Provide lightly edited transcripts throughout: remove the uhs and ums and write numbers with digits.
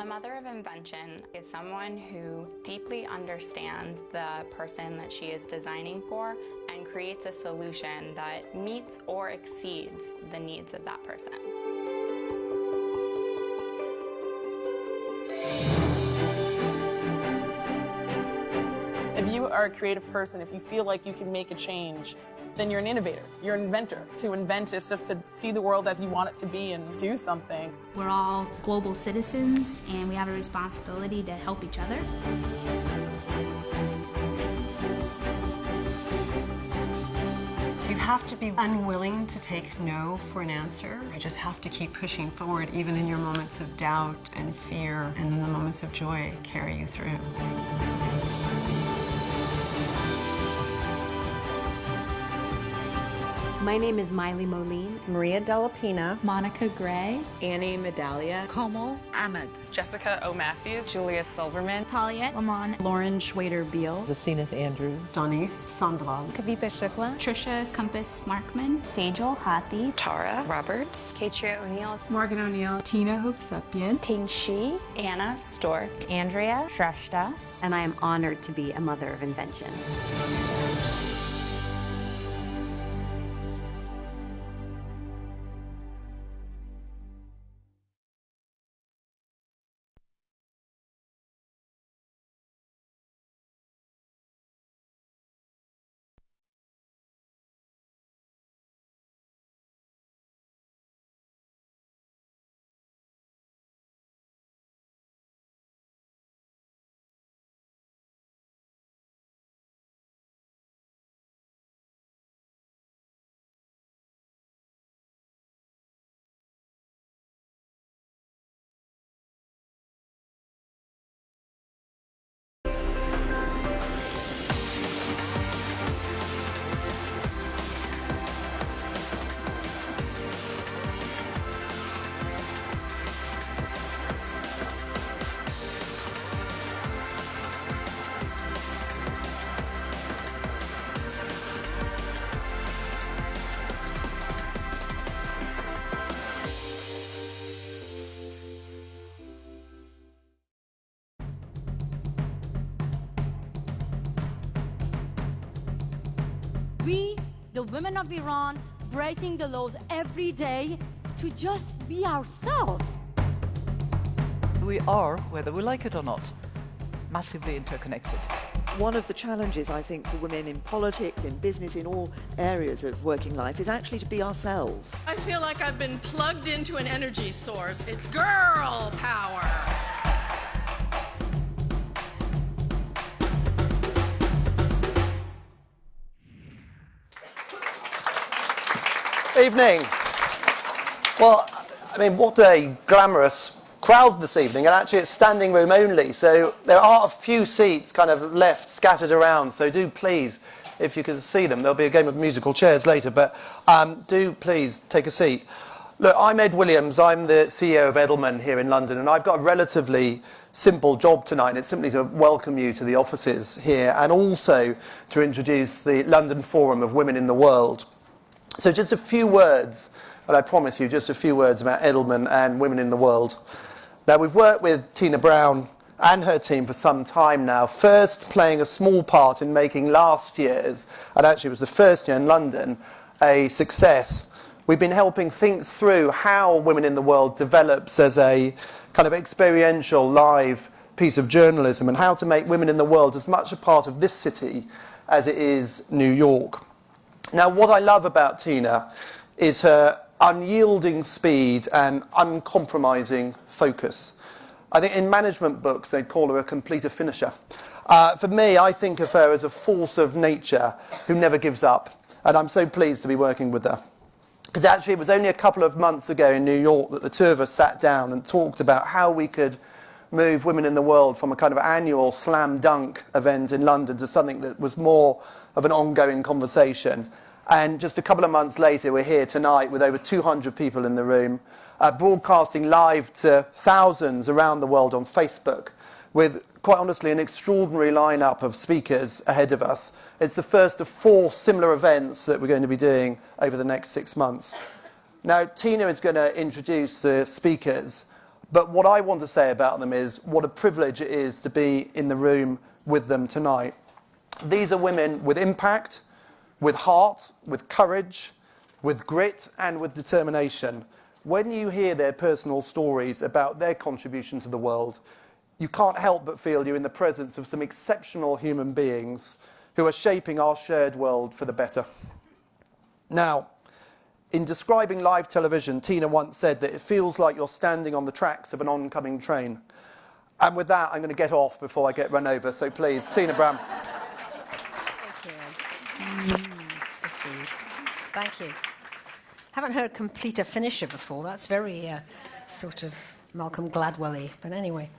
A mother of invention is someone who deeply understands the person that she is designing for and creates a solution that meets or exceeds the needs of that person. If you are a creative person, if you feel like you can make a change, then you're an innovator, you're an inventor. To invent is just to see the world as you want it to be and do something. We're all global citizens and we have a responsibility to help each other. You have to be unwilling to take no for an answer. You just have to keep pushing forward, even in your moments of doubt and fear, and then the moments of joy carry you through. My name is Miley Moline. Maria Delapina. Monica Gray. Annie Medalia. Komal Ahmed. Jessica O. Matthews. Julia Silverman. Talia Lamon. Lauren Schwader-Beal. Zasineth Andrews. Donis Sandoval. Kavita Shukla. Trisha Compass Markman. Sejal Hathi. Tara Roberts. Katria O'Neill. Morgan O'Neill. Tina Hoopsapien. Ting Shi. Anna Stork. Andrea Shrestha. And I am honored to be a mother of invention. We, the women of Iran, breaking the laws every day to just be ourselves. We are, whether we like it or not, massively interconnected. One of the challenges, I think, for women in politics, in business, in all areas of working life is actually to be ourselves. I feel like I've been plugged into an energy source. It's girl power. Evening. Well, I mean, what a glamorous crowd this evening, and actually it's standing room only, so there are a few seats kind of left scattered around, so do please, if you can see them, there'll be a game of musical chairs later, but do please take a seat. Look, I'm Ed Williams, I'm the CEO of Edelman here in London, and I've got a relatively simple job tonight. It's simply to welcome you to the offices here, and also to introduce the London Forum of Women in the World. So just a few words, and I promise you, just a few words about Edelman and Women in the World. Now, we've worked with Tina Brown and her team for some time now, first playing a small part in making last year's, and actually it was the first year in London, a success. We've been helping think through how Women in the World develops as a kind of experiential, live piece of journalism, and how to make women in the world as much a part of this city as it is New York. Now, what I love about Tina is her unyielding speed and uncompromising focus. I think in management books, they'd call her a completer finisher. For me, I think of her as a force of nature who never gives up, and I'm so pleased to be working with her. Because actually, it was only a couple of months ago in New York that the two of us sat down and talked about how we could move Women in the World from a kind of annual slam dunk event in London to something that was more of an ongoing conversation. And just a couple of months later, we're here tonight with over 200 people in the room, broadcasting live to thousands around the world on Facebook, with, quite honestly, an extraordinary lineup of speakers ahead of us. It's the first of 4 similar events that we're going to be doing over the next 6 months. Now, Tina is going to introduce the speakers, But what I want to say about them is what a privilege it is to be in the room with them tonight. These are women with impact, with heart, with courage, with grit, and with determination. When you hear their personal stories about their contribution to the world, you can't help but feel you're in the presence of some exceptional human beings who are shaping our shared world for the better. Now, in describing live television, Tina once said that it feels like you're standing on the tracks of an oncoming train. And with that, I'm going to get off before I get run over. So please, Tina Brown. Thank you. Thank you. Haven't heard completer finisher before. That's very sort of Malcolm Gladwell-y. But anyway.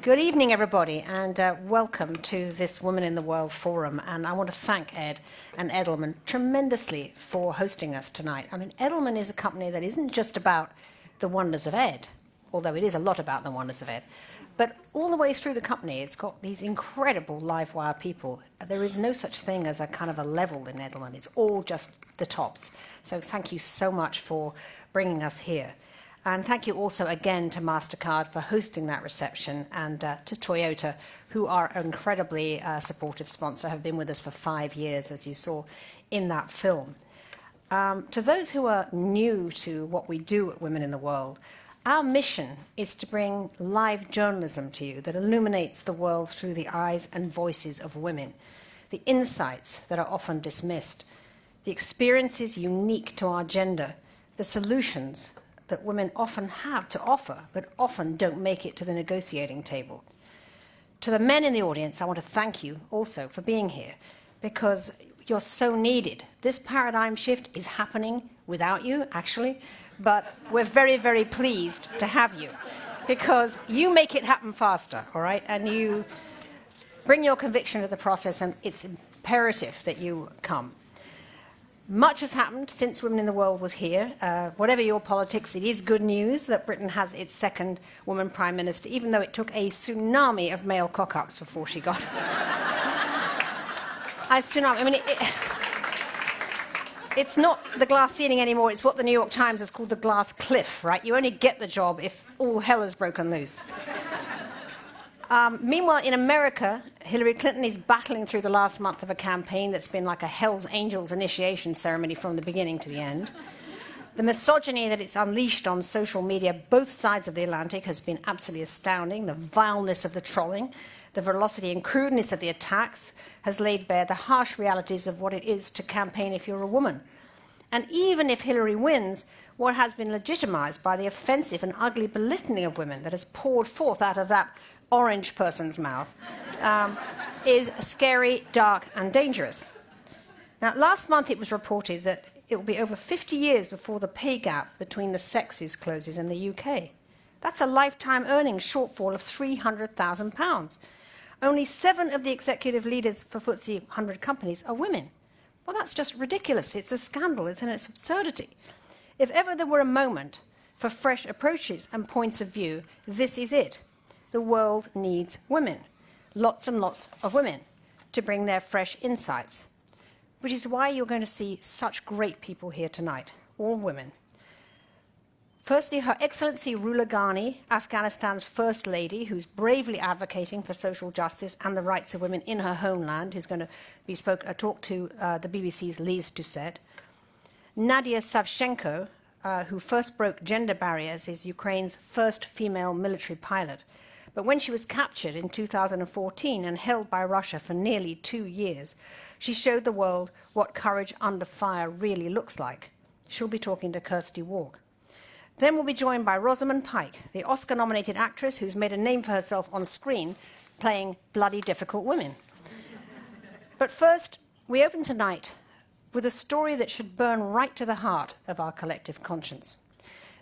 Good evening, everybody, and welcome to this Women in the World Forum. And I want to thank Ed and Edelman tremendously for hosting us tonight. I mean, Edelman is a company that isn't just about the wonders of Ed, although it is a lot about the wonders of Ed, but all the way through the company, it's got these incredible live wire people. There is no such thing as a kind of a level in Edelman. It's all just the tops. So thank you so much for bringing us here. And thank you also again to MasterCard for hosting that reception, and to Toyota, who are an incredibly supportive sponsor, have been with us for 5 years, as you saw in that film. To those who are new to what we do at Women in the World, our mission is to bring live journalism to you that illuminates the world through the eyes and voices of women, the insights that are often dismissed, the experiences unique to our gender, the solutions that women often have to offer, but often don't make it to the negotiating table. To the men in the audience, I want to thank you also for being here, because you're so needed. This paradigm shift is happening without you, actually, but we're very, very pleased to have you, because you make it happen faster, all right? And you bring your conviction to the process, and it's imperative that you come. Much has happened since Women in the World was here. Whatever your politics, it is good news that Britain has its second woman prime minister, even though it took a tsunami of male cock-ups before she got I mean, it's not the glass ceiling anymore. It's what the New York Times has called the glass cliff, right? You only get the job if all hell has broken loose. Meanwhile, in America, Hillary Clinton is battling through the last month of a campaign that's been like a Hell's Angels initiation ceremony from the beginning to the end. The misogyny that it's unleashed on social media, both sides of the Atlantic, has been absolutely astounding. The vileness of the trolling, the velocity and crudeness of the attacks has laid bare the harsh realities of what it is to campaign if you're a woman. And even if Hillary wins, what has been legitimized by the offensive and ugly belittling of women that has poured forth out of that orange person's mouth is scary, dark, and dangerous. Now, last month it was reported that it will be over 50 years before the pay gap between the sexes closes in the UK. That's a lifetime earnings shortfall of £300,000. Only 7 of the executive leaders for FTSE 100 companies are women. Well, that's just ridiculous. It's a scandal. It's an absurdity. If ever there were a moment for fresh approaches and points of view, this is it. The world needs women, lots and lots of women, to bring their fresh insights, which is why you're going to see such great people here tonight, all women. Firstly, Her Excellency Rula Ghani, Afghanistan's First Lady, who's bravely advocating for social justice and the rights of women in her homeland, who's going to be talk to the BBC's Lise Doucet. Nadiya Savchenko, who first broke gender barriers, is Ukraine's first female military pilot. But when she was captured in 2014 and held by Russia for nearly 2 years, she showed the world what courage under fire really looks like. She'll be talking to Kirsty Walk. Then we'll be joined by Rosamund Pike, the Oscar-nominated actress who's made a name for herself on screen playing bloody difficult women. But first, we open tonight with a story that should burn right to the heart of our collective conscience.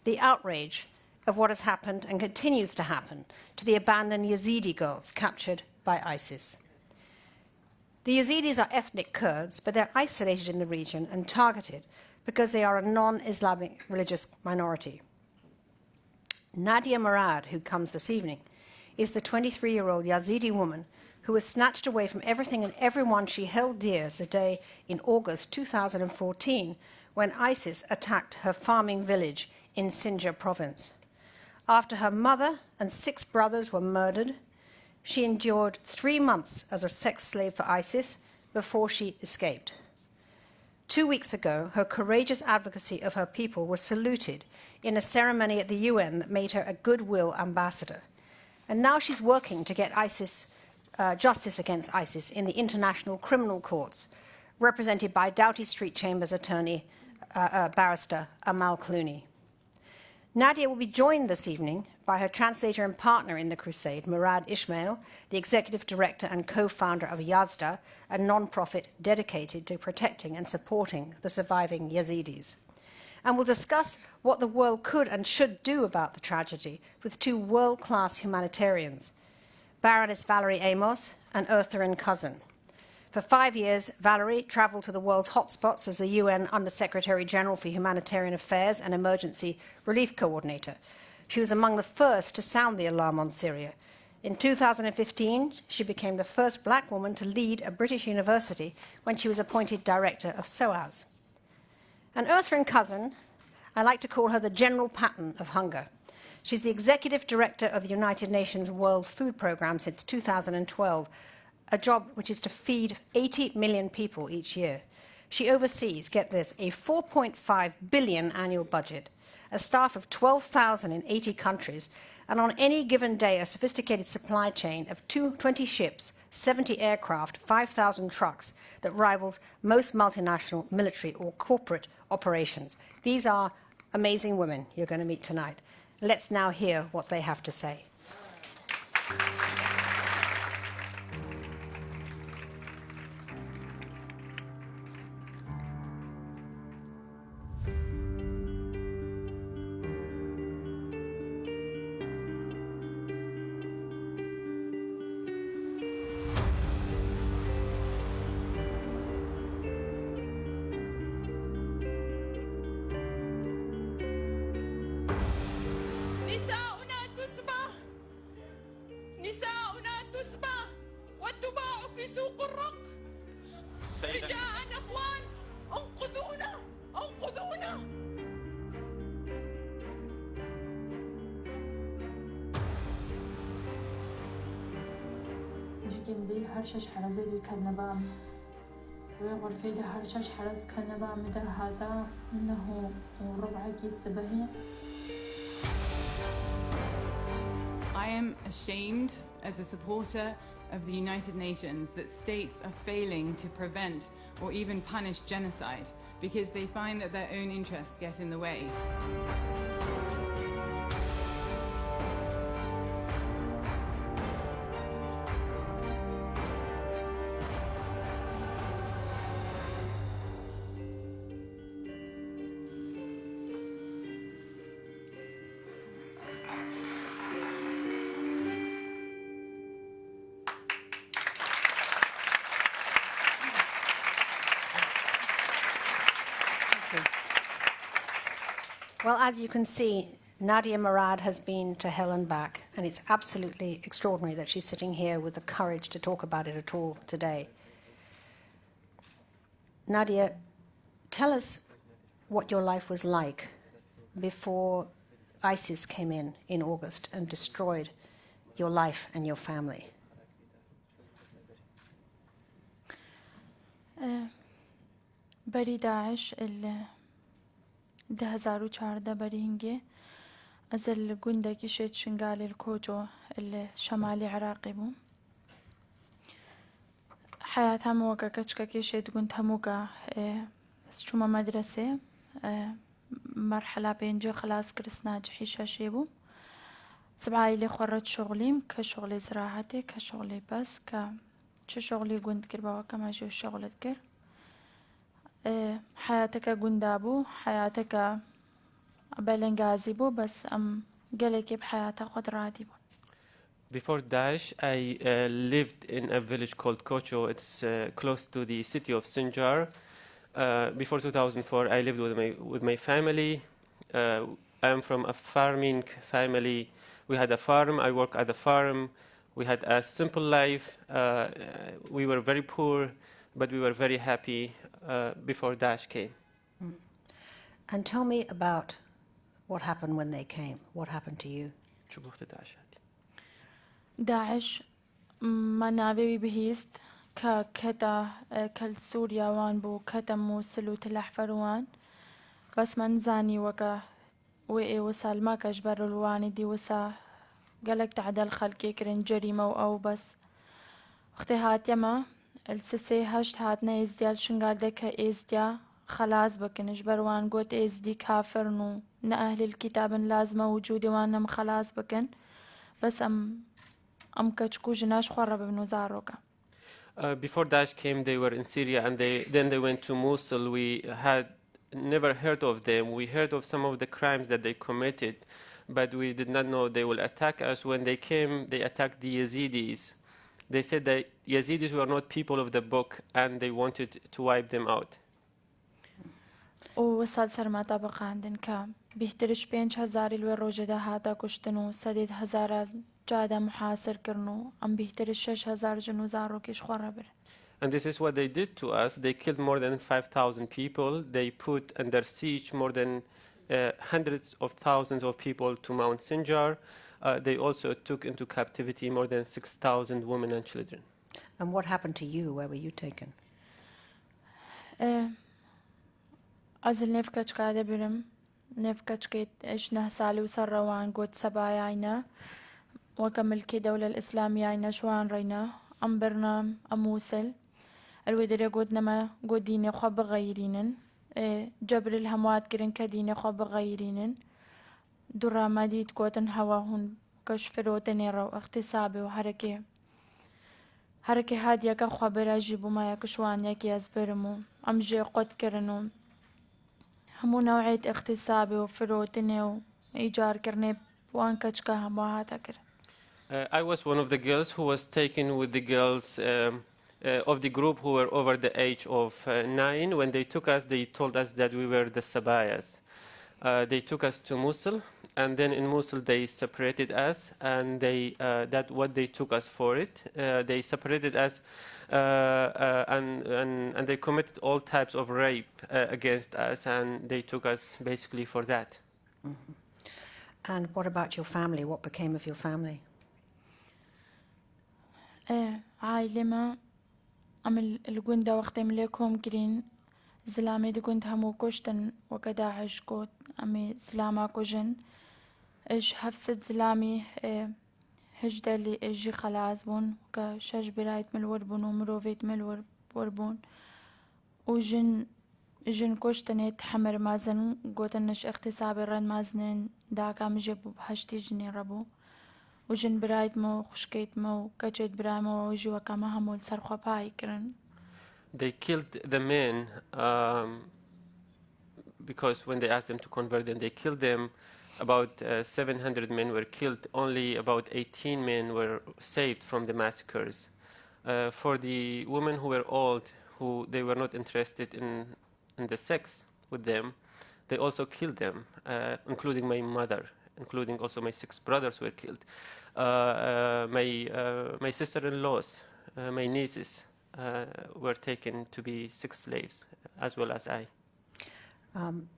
The outrage of what has happened and continues to happen to the abandoned Yazidi girls captured by ISIS. The Yazidis are ethnic Kurds, but they're isolated in the region and targeted because they are a non-Islamic religious minority. Nadia Murad, who comes this evening, is the 23-year-old Yazidi woman who was snatched away from everything and everyone she held dear the day in August 2014 when ISIS attacked her farming village in Sinjar province. After her mother and 6 brothers were murdered, she endured 3 months as a sex slave for ISIS before she escaped. 2 weeks ago, her courageous advocacy of her people was saluted in a ceremony at the UN that made her a Goodwill Ambassador. And now she's working to get justice against ISIS in the International Criminal Courts, represented by Doughty Street Chambers attorney, barrister Amal Clooney. Nadia will be joined this evening by her translator and partner in the crusade, Murad Ismail, the executive director and co-founder of Yazidi, a non-profit dedicated to protecting and supporting the surviving Yazidis. And we'll discuss what the world could and should do about the tragedy with 2 world-class humanitarians, Baroness Valerie Amos and Ertharin cousin. For 5 years, Valerie travelled to the world's hotspots as the UN Under-Secretary-General for Humanitarian Affairs and Emergency Relief Coordinator. She was among the first to sound the alarm on Syria. In 2015, she became the first black woman to lead a British university when she was appointed director of SOAS. And Ertharin cousin, I like to call her the General Patton of hunger. She's the executive director of the United Nations World Food Programme since 2012, a job which is to feed 80 million people each year. She oversees, get this, a 4.5 billion annual budget, a staff of 12,000 in 80 countries, and on any given day, a sophisticated supply chain of 20 ships, 70 aircraft, 5,000 trucks that rivals most multinational military or corporate operations. These are amazing women you're going to meet tonight. Let's now hear what they have to say. هرشش حرزه كالنبام ويقول فيدا هرشش حرز كالنبام ده هذا إنه ربع كيس سبهي. I am ashamed as a supporter of the United Nations that states are failing to prevent or even punish genocide because they find that their own interests get in the way. Well, as you can see, Nadia Murad has been to hell and back, and it's absolutely extraordinary that she's sitting here with the courage to talk about it at all today. Nadia, tell us what your life was like before ISIS came in August and destroyed your life and your family. بری داعش 2014 برينجي أزل جندك شيت شنقال الكوجو الشمالي عراقي بو حياة هموكا كشكا كيشيت كنت هموكا شوما مدرسة مرحلة بينجو خلاص كرس ناجحي شاشيبو سبعة اللي خرج شغلي كشغلي زراعتي كشغلي بس كشغلي كنت كربا كما جو شغل كر حياتك قندابو حياتك بلنغازيبو بس قالك بحياتك قدراتي بو. Before Daesh, I lived in a village called Kocho. It's close to the city of Sinjar. Before 2004, I lived with my family. I am from a farming family. We had a farm. I worked at the farm. We had a simple life. We were very poor, but we were very happy before Daesh came. And tell me about What happened when they came? What happened to you? داعش ما ناوي بهيست كتا كل سوريا وان بو كتا موصل وتلحفر وان بس من زاني وكا وإي وصل ما كجبر الواني دي وسا قالك تعدل خلقي كرن جريمة أو بس اختي هات يما السسي هشت هاتنا إزديال شنقال دكا إزديا خلاص بكن جبروان قوت إزدي كافرنو نأهل الكتاب لازمة وجودي وانا خلاص بكن بس أم كتشكو جناش خرب بنو زاروكا. Before Daesh came, they were in Syria, and then they went to Mosul. We had never heard of them. We heard of some of the crimes that they committed, but we did not know they will attack us. When they came, they attacked the Yazidis. They said that Yazidis were not people of the book, and they wanted to wipe them out. ووصل سرما طبقة عندن كام بيهترش 5000 الوروجة هاتا كشتنو 3000 جادا محاصر كرنو أم بيهترش 6000 جنو زارو كيش خرابر. And this is what they did to us. They killed more than 5,000 people. They put under siege more than hundreds of thousands of people to Mount Sinjar. They also took into captivity more than 6,000 women and children. And what happened to you? Where were you taken? أزل نفكش قاعدة برم نفكش كيت إيش نهسالي وسروان قد سبايا عينا وكمل كي دولة الإسلامية عينا شوان رينا أم برنام أموسل الودر قد نما قد ديني خواب غيرينن جبر الهموات كرن كديني خواب غيرينن درا مديد قوتن هواهن كش فروتني رو اغتصابي وحركة هادية كخواب راجبو ما يكشوان يكي أزبرمو أم جي قد كرنو همو نوعية اغتصابي وفروتني وإيجار كرني وان كتشكا همو هاتا كرن. I was one of the girls who was taken with the girls of the group who were over the age of 9. When they took us, they told us that we were the Sabayas. They took us to Mosul, and then in Mosul they separated us, and that what they took us for it. They separated us, and they committed all types of rape against us, and they took us basically for that. Mm-hmm. And what about your family? What became of your family? عائلة ما أم الجندة وقت ملكهم كرين زلامي دكنت همو كشتن وكداعش كوت أمي زلاما كوجن إيش حفصة زلامي هجدة اللي إجي خلاص بون كشاش برايت ملوربون ومروفيت ملوربون وجن كشتن يتحمر مازن قوتنش اغتصاب الرن مازنين داكا مجيبو بحشتي جني ربو وجن برايت مو خشكيت مو كجت براي مو وجوا كما همول سرخوا باي كرن. They killed the men because when they asked them to convert them, they killed them. About 700 men were killed. Only about 18 men were saved from the massacres. For the women who were old, who they were not interested in the sex with them, they also killed them, including my mother, including also my 6 brothers were killed. My sister-in-laws, my nieces, were taken to be 6 slaves, as well as I.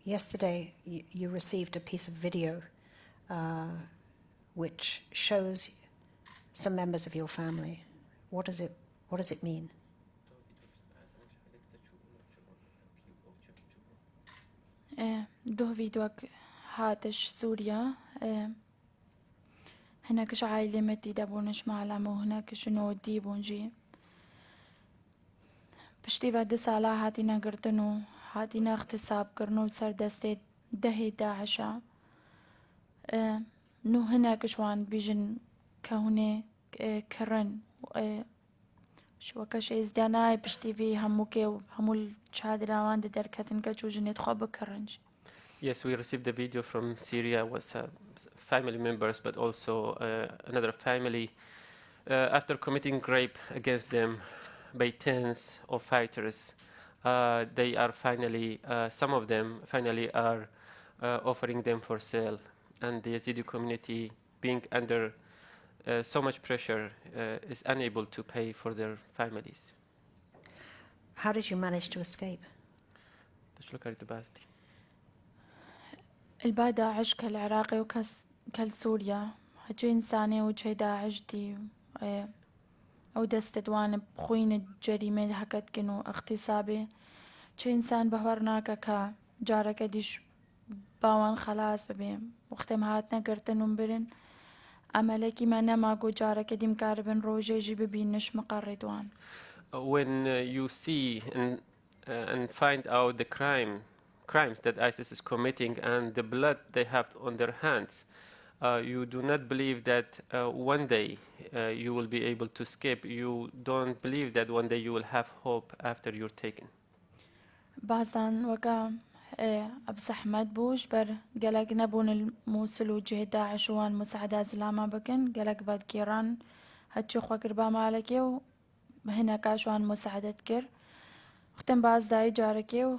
Yesterday, you received a piece of video which shows some members of your family. What does it mean? دو فيديوك هاتش سوريا هناكش عائلة متي دابونش معلمة وهناكش نو ديبونجي بشتي بعد سالة هاتينا قرتنو هاتينا اغتصاب كرنو سر دستي دهي داعشة نو هناكش وان بيجن كهوني كرن شو كش إزداناي بشتي في هموكي وهمول شادرا وان دركتن كجو جنيت خواب كرنج. Yes, we received the video from Syria, was family members, but also another family. After committing rape against them by tens of fighters, they are finally, some of them finally are offering them for sale. And the Yazidi community, being under so much pressure, is unable to pay for their families. How did you manage to escape? البا داعش كالعراقي وكالسوريا هجو إنساني وجه داعش دي أو دستدوان بخوين الجريمة هكت كنو اغتصابي چه إنسان بهورناكا كا جارك ديش باوان خلاص ببين وقتم هاتنا قرتنون برن أمالكي ما نماقو جارك ديم كاربن روجي جي ببينش مقردوان. When you see and find out the crimes that ISIS is committing and the blood they have on their hands, you do not believe that one day you will be able to escape. You don't believe that one day you will have hope after you're taken. بازان وكا أبس أحمد بوش بر قلق نبون الموصل وجه داعش وان مساعدة زلاما بكن قلق بعد كيران هتشو خوكر بامالكي وهنا كاشوان مساعدة كر وختم باز داي جاركي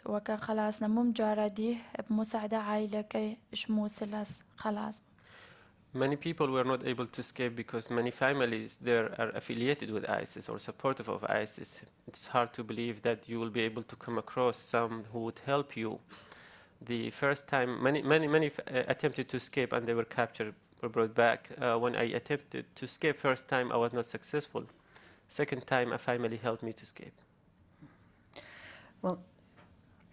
وكا خلاص نموم جارة دي بمساعدة عائلة كي إش موصل خلاص. Many people were not able to escape because many families there are affiliated with ISIS or supportive of ISIS. It's hard to believe that you will be able to come across some who would help you. The first time, many attempted to escape and they were captured or brought back. When I attempted to escape first time, I was not successful. Second time, a family helped me to escape. Well,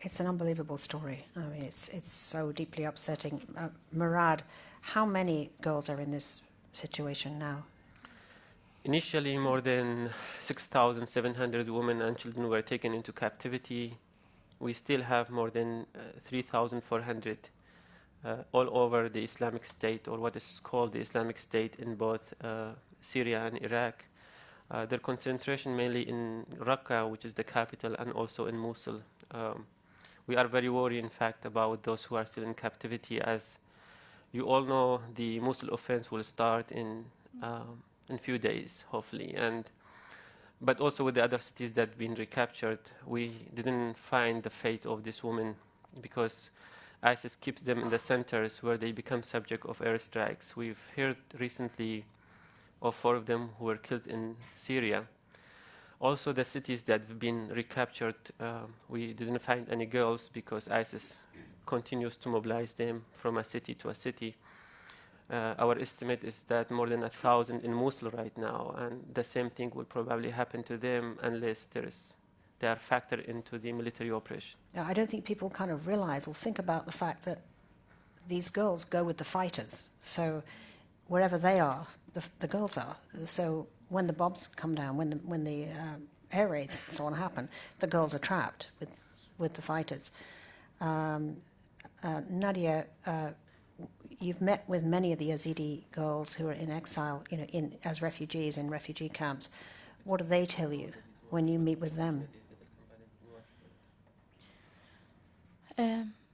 it's an unbelievable story. I mean, it's so deeply upsetting. Murad, how many girls are in this situation now? Initially, more than 6,700 women and children were taken into captivity. We still have more than 3,400 all over the Islamic State, or what is called the Islamic State, in both Syria and Iraq. Their concentration mainly in Raqqa, which is the capital, and also in Mosul. We are very worried, in fact, about those who are still in captivity. As you all know, the Mosul offense will start in a few days, hopefully. But also with the other cities that have been recaptured, we didn't find the fate of this woman because ISIS keeps them in the centers where they become subject of airstrikes. We've heard recently of 4 of them who were killed in Syria. Also, the cities that have been recaptured, we didn't find any girls because ISIS continues to mobilize them from a city to a city. Our estimate is that more than 1,000 in Mosul right now, and the same thing will probably happen to them unless they are factored into the military operation. I don't think people kind of realize or think about the fact that these girls go with the fighters. So wherever they are, the girls are. So when the bombs come down, when the air raids and so on happen, the girls are trapped with the fighters. Nadia, you've met with many of the Yazidi girls who are in exile, as refugees in refugee camps. What do they tell you when you meet with them?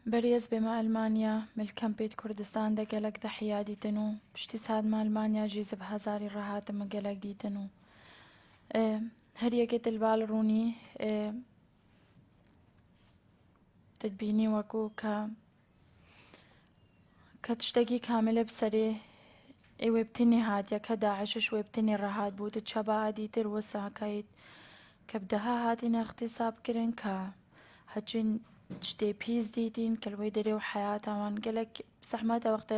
بريز بما ألمانيا ملكم بيت كردستان دا قلق ضحية ديتنو باشتساد ما ألمانيا جيز بهزاري راحات ما قلق ديتنو هريكة البال روني تدبيني وكو كتشتكي كاملة بسري ويبتني هاد يا كداعش ويبتني راحات بود تشبا ديتر وسع كايت كبدها هاتين اغتصاب كرن هاتشين تشتي بيز ديتين كالوي دري وحياتها وان قالك بسحماتها وقت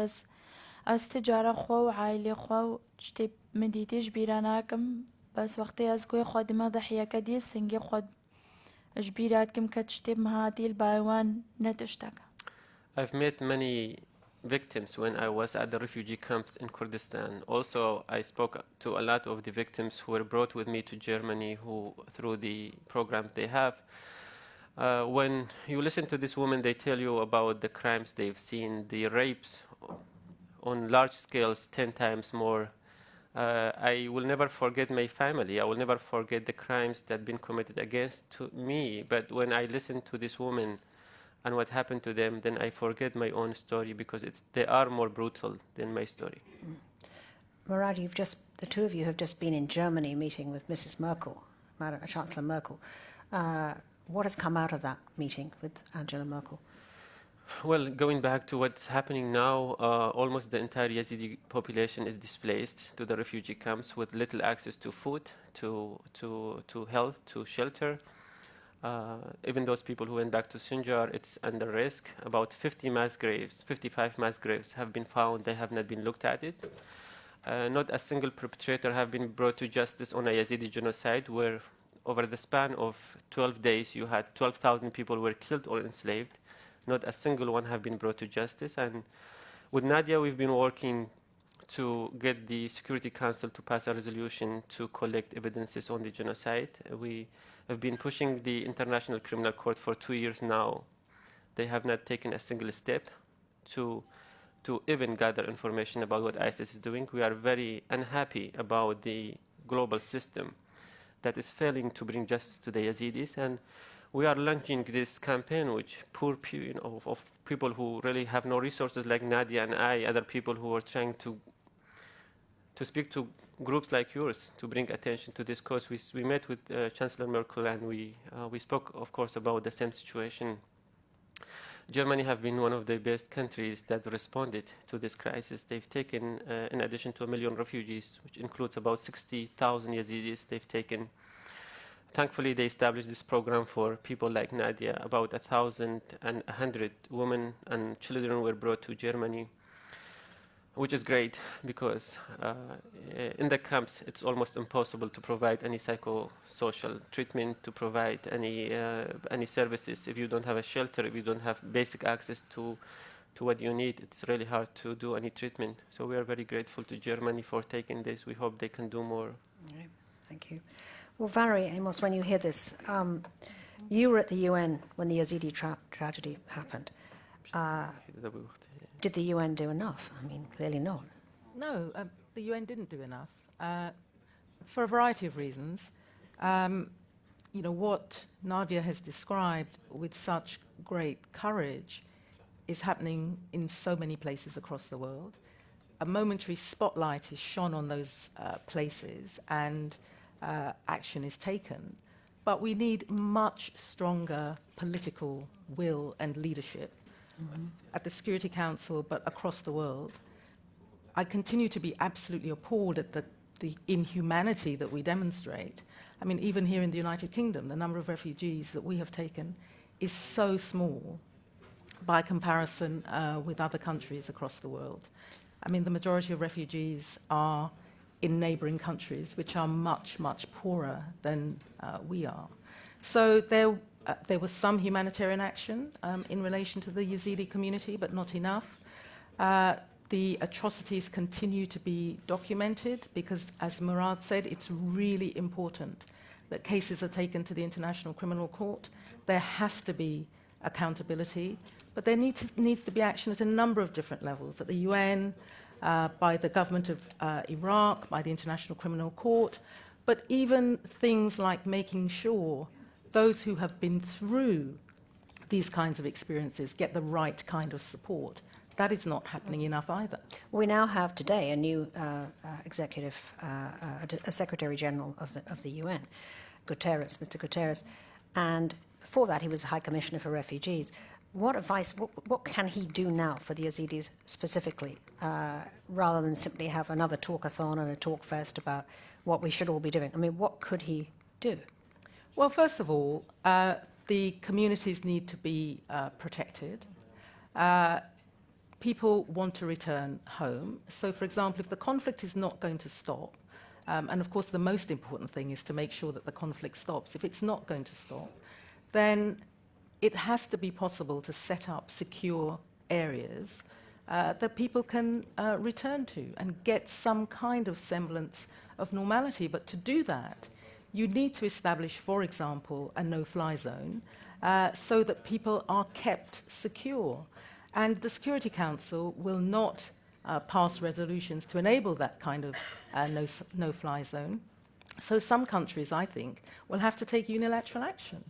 از تجارة خو وعائلة خو تشتي مديتيش بيراناكم بس وقت از كوي خود ما ضحية كدي سنجي خود جبيراتكم كتشتي مهاتي البايوان نتشتك. I've met many victims when I was at the refugee camps in Kurdistan. Also, I spoke to a lot of the victims who were brought with me to Germany through the programs they have. When you listen to this woman, they tell you about the crimes they've seen, the rapes on large scales, 10 times more. I will never forget my family. I will never forget the crimes that have been committed against me. But when I listen to this woman and what happened to them, then I forget my own story because they are more brutal than my story. Murad, the two of you have just been in Germany meeting with Mrs. Merkel, Chancellor Merkel. What has come out of that meeting with Angela Merkel? Well, going back to what's happening now, almost the entire Yazidi population is displaced to the refugee camps with little access to food, to health, to shelter. Even those people who went back to Sinjar, it's under risk. About 50 mass graves, 55 mass graves have been found. They have not been looked at it. Not a single perpetrator have been brought to justice on a Yazidi genocide, where over the span of 12 days you had 12,000 people were killed or enslaved. Not a single one have been brought to justice. And with Nadia, we've been working to get the Security Council to pass a resolution to collect evidences on the genocide. We have been pushing the International Criminal Court for 2 years now. They have not taken a single step to even gather information about what ISIS is doing. We are very unhappy about the global system that is failing to bring justice to the Yazidis, and we are launching this campaign which poor of people who really have no resources like Nadia and I, other people who are trying to speak to groups like yours to bring attention to this cause. We met with Chancellor Merkel, and we spoke, of course, about the same situation. Germany have been one of the best countries that responded to this crisis. They've taken, in addition to 1 million refugees, which includes about 60,000 Yazidis, they've taken. Thankfully, they established this program for people like Nadia. About 1,100 women and children were brought to Germany, which is great because in the camps it's almost impossible to provide any psychosocial treatment, to provide any services. If you don't have a shelter, if you don't have basic access to what you need, it's really hard to do any treatment. So we are very grateful to Germany for taking this. We hope they can do more. Okay, thank you. Well, Valerie Amos, when you hear this, you were at the UN when the Yazidi tragedy happened. Did the UN do enough? I mean, clearly not. No, the UN didn't do enough for a variety of reasons. You know, what Nadia has described with such great courage is happening in so many places across the world. A momentary spotlight is shone on those places, and action is taken. But we need much stronger political will and leadership at the Security Council, but across the world. I continue to be absolutely appalled at the inhumanity that we demonstrate. I mean, even here in the United Kingdom, the number of refugees that we have taken is so small by comparison with other countries across the world. I mean, the majority of refugees are in neighboring countries, which are much, much poorer than we are. So there was some humanitarian action in relation to the Yazidi community, but not enough. The atrocities continue to be documented because, as Murad said, it's really important that cases are taken to the International Criminal Court. There has to be accountability, but there needs to be action at a number of different levels, at the UN, by the government of Iraq, by the International Criminal Court, but even things like making sure those who have been through these kinds of experiences get the right kind of support. That is not happening enough either. We now have today a new a Secretary General of the UN, Guterres, Mr. Guterres, and before that he was High Commissioner for Refugees. What advice, what can he do now for the Yazidis specifically, rather than simply have another talkathon and a talk fest about what we should all be doing? I mean, what could he do? Well, first of all, the communities need to be protected. People want to return home. So, for example, if the conflict is not going to stop, and of course the most important thing is to make sure that the conflict stops. If it's not going to stop, then it has to be possible to set up secure areas that people can return to and get some kind of semblance of normality. But to do that, you need to establish, for example, a no-fly zone so that people are kept secure. And the Security Council will not pass resolutions to enable that kind of no-fly zone. So some countries, I think, will have to take unilateral action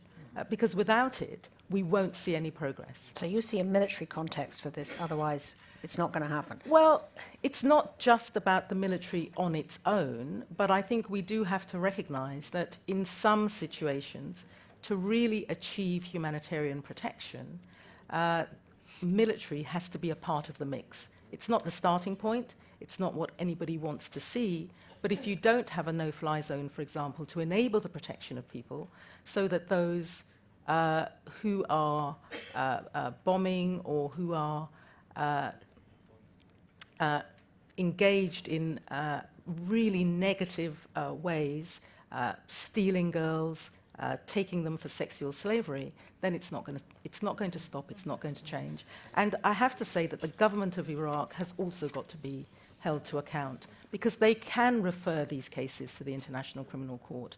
because without it, we won't see any progress. So you see a military context for this, otherwise it's not going to happen? Well, it's not just about the military on its own, but I think we do have to recognize that in some situations, to really achieve humanitarian protection, military has to be a part of the mix. It's not the starting point, it's not what anybody wants to see, but if you don't have a no-fly zone, for example, to enable the protection of people so that those who are bombing or who are engaged in really negative ways, stealing girls, taking them for sexual slavery, then it's not going to stop, it's not going to change. And I have to say that the government of Iraq has also got to be held to account, because they can refer these cases to the International Criminal Court.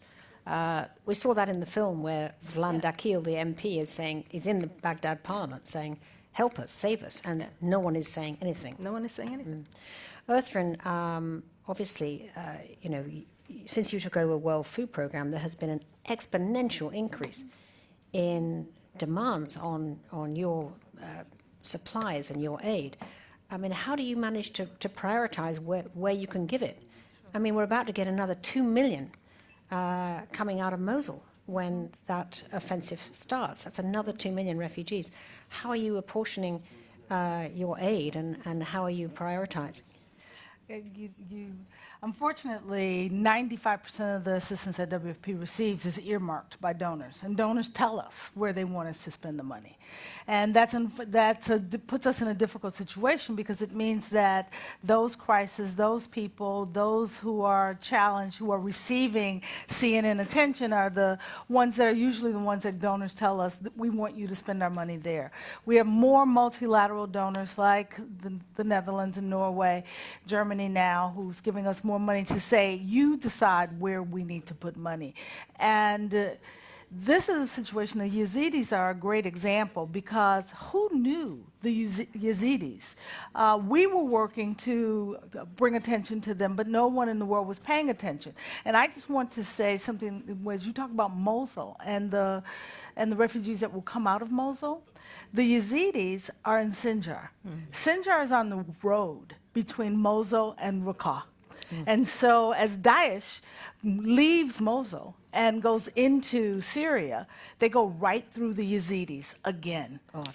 We saw that in the film where Vlan Dakil, the MP, is in the Baghdad Parliament saying, "Help us, save us," and no one is saying anything. No one is saying anything. Ertharin, obviously, since you took over World Food Programme, there has been an exponential increase in demands on your supplies and your aid. I mean, how do you manage to prioritise where you can give it? I mean, we're about to get another 2 million coming out of Mosul when that offensive starts. That's another 2 million refugees. How are you apportioning your aid, and how are you prioritising? Unfortunately, 95% of the assistance that WFP receives is earmarked by donors, and donors tell us where they want us to spend the money. And that puts us in a difficult situation, because it means that those crises, those people, those who are challenged, who are receiving CNN attention, are the ones that are usually the ones that donors tell us that we want you to spend our money there. We have more multilateral donors like the Netherlands and Norway, Germany now, who's giving us more money to say, you decide where we need to put money. And this is a situation, the Yazidis are a great example, because who knew the Yazidis? We were working to bring attention to them, but no one in the world was paying attention. And I just want to say something, when you talk about Mosul and the refugees that will come out of Mosul, the Yazidis are in Sinjar. Sinjar is on the road between Mosul and Raqqa. And so as Daesh leaves Mosul and goes into Syria, they go right through the Yazidis again. God,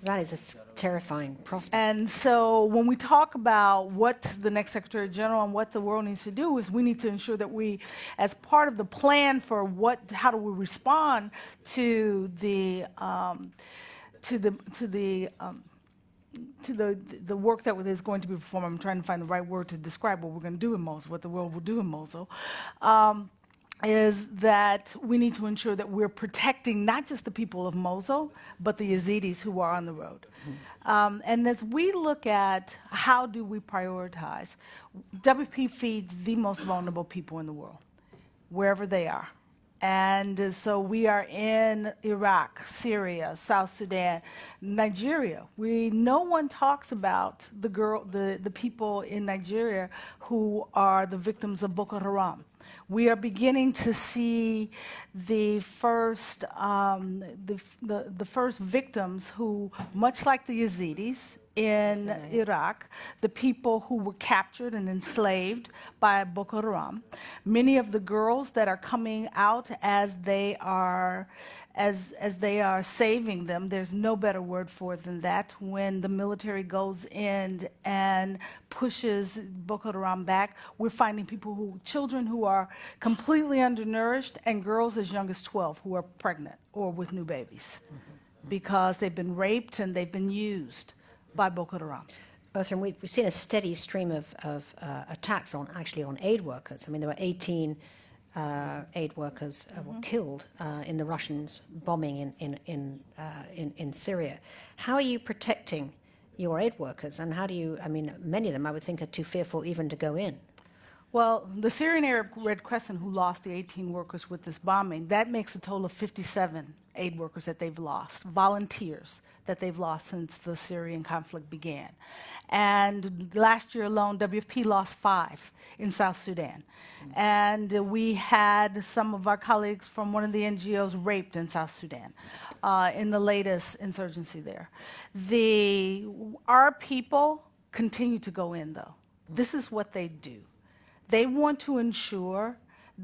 that is a terrifying prospect. And so when we talk about what the next Secretary General and what the world needs to do, is we need to ensure that we, as part of the plan for how do we respond to the work that is going to be performed. I'm trying to find the right word to describe what we're going to do in Mosul, what the world will do in Mosul, is that we need to ensure that we're protecting not just the people of Mosul, but the Yazidis who are on the road. And as we look at how do we prioritize, WFP feeds the most vulnerable people in the world, wherever they are. And so we are in Iraq, Syria, South Sudan, Nigeria. No one talks about the people in Nigeria who are the victims of Boko Haram. We are beginning to see the first victims who, much like the Yazidis in Iraq, the people who were captured and enslaved by Boko Haram. Many of the girls that are coming out as they are saving them, there's no better word for it than that, when the military goes in and pushes Boko Haram back, we're finding children who are completely undernourished, and girls as young as 12 who are pregnant or with new babies because they've been raped and they've been used by Boko Haram. Ertharin, we've seen a steady stream of attacks on aid workers. I mean, there were 18 aid workers were killed in the Russians' bombing in Syria. How are you protecting your aid workers, and how do you? I mean, many of them I would think are too fearful even to go in. Well, the Syrian Arab Red Crescent, who lost the 18 workers with this bombing, that makes a total of 57 aid workers that they've lost, volunteers that they've lost since the Syrian conflict began. And last year alone, WFP lost 5 in South Sudan. And we had some of our colleagues from one of the NGOs raped in South Sudan in the latest insurgency there. Our people continue to go in, though. This is what they do. They want to ensure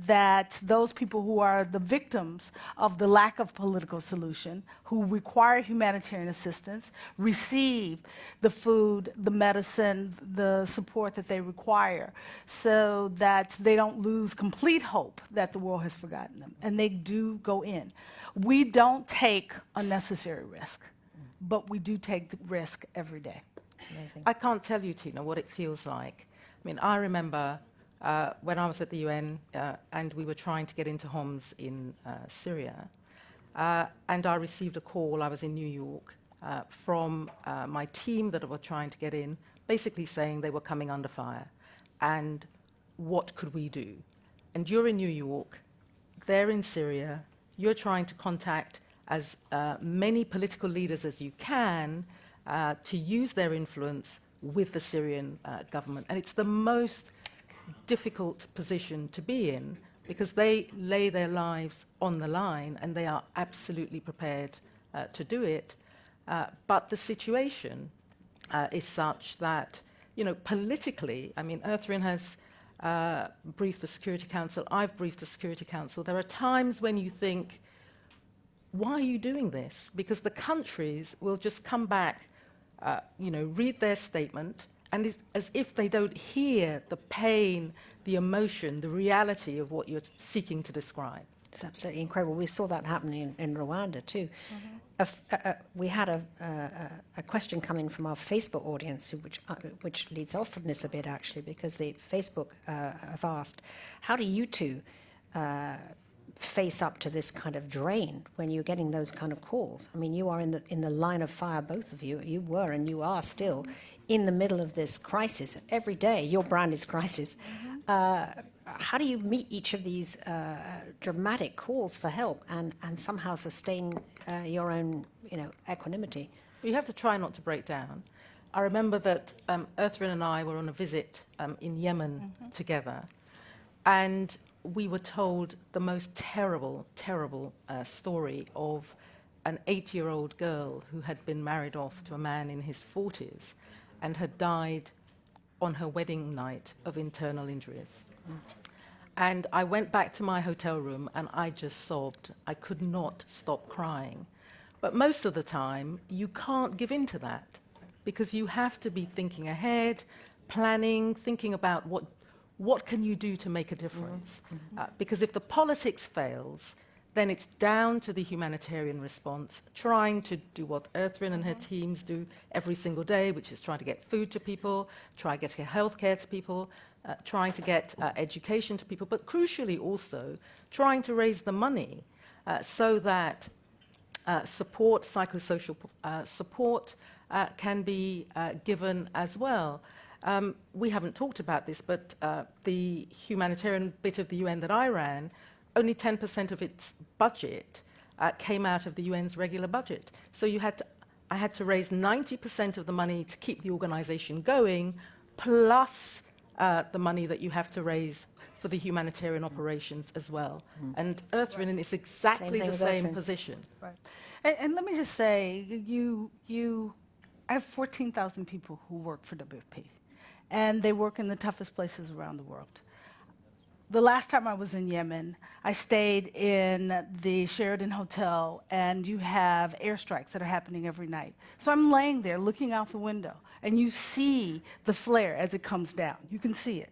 that those people who are the victims of the lack of political solution, who require humanitarian assistance, receive the food, the medicine, the support that they require, so that they don't lose complete hope that the world has forgotten them. And they do go in. We don't take unnecessary risk, but we do take the risk every day. Amazing. I can't tell you, Tina, what it feels like. I mean, I remember when I was at the UN and we were trying to get into Homs in Syria, and I received a call, I was in New York, from my team that were trying to get in, basically saying they were coming under fire, and what could we do? And you're in New York, they're in Syria, you're trying to contact as many political leaders as you can to use their influence with the Syrian government. And it's the most difficult position to be in because they lay their lives on the line and they are absolutely prepared to do it. But the situation is such that, you know, politically, I mean, Ertharin has briefed the Security Council, I've briefed the Security Council. There are times when you think, why are you doing this? Because the countries will just come back, you know, read their statement, and it's as if they don't hear the pain, the emotion, the reality of what you're seeking to describe. It's absolutely incredible. We saw that happening in Rwanda too. We had a question coming from our Facebook audience, which leads off from this a bit actually, because the Facebook have asked, how do you two face up to this kind of drain when you're getting those kind of calls? I mean, you are in the line of fire, both of you. You were and you are still in the middle of this crisis. Every day, your brand is crisis. How do you meet each of these dramatic calls for help and somehow sustain your own, you know, equanimity? You have to try not to break down. I remember that Ertharin and I were on a visit in Yemen together, and we were told the most terrible, terrible story of an 8-year-old girl who had been married off to a man in his 40s and had died on her wedding night of internal injuries. And I went back to my hotel room and I just sobbed. I could not stop crying. But most of the time, you can't give in to that because you have to be thinking ahead, planning, thinking about what can you do to make a difference. Because if the politics fails, then it's down to the humanitarian response, trying to do what Ertharin and her teams do every single day, which is try to get food to people, try to get health care to people, trying to get education to people, but crucially also trying to raise the money so that support, psychosocial support can be given as well. We haven't talked about this, but the humanitarian bit of the UN that I ran, only 10% of its budget came out of the UN's regular budget. So I had to raise 90% of the money to keep the organization going, plus the money that you have to raise for the humanitarian operations as well. And Ertharin is exactly the same position. Right. And let me just say, I have 14,000 people who work for WFP, and they work in the toughest places around the world. The last time I was in Yemen, I stayed in the Sheraton Hotel, and you have airstrikes that are happening every night. So I'm laying there looking out the window, and you see the flare as it comes down. You can see it.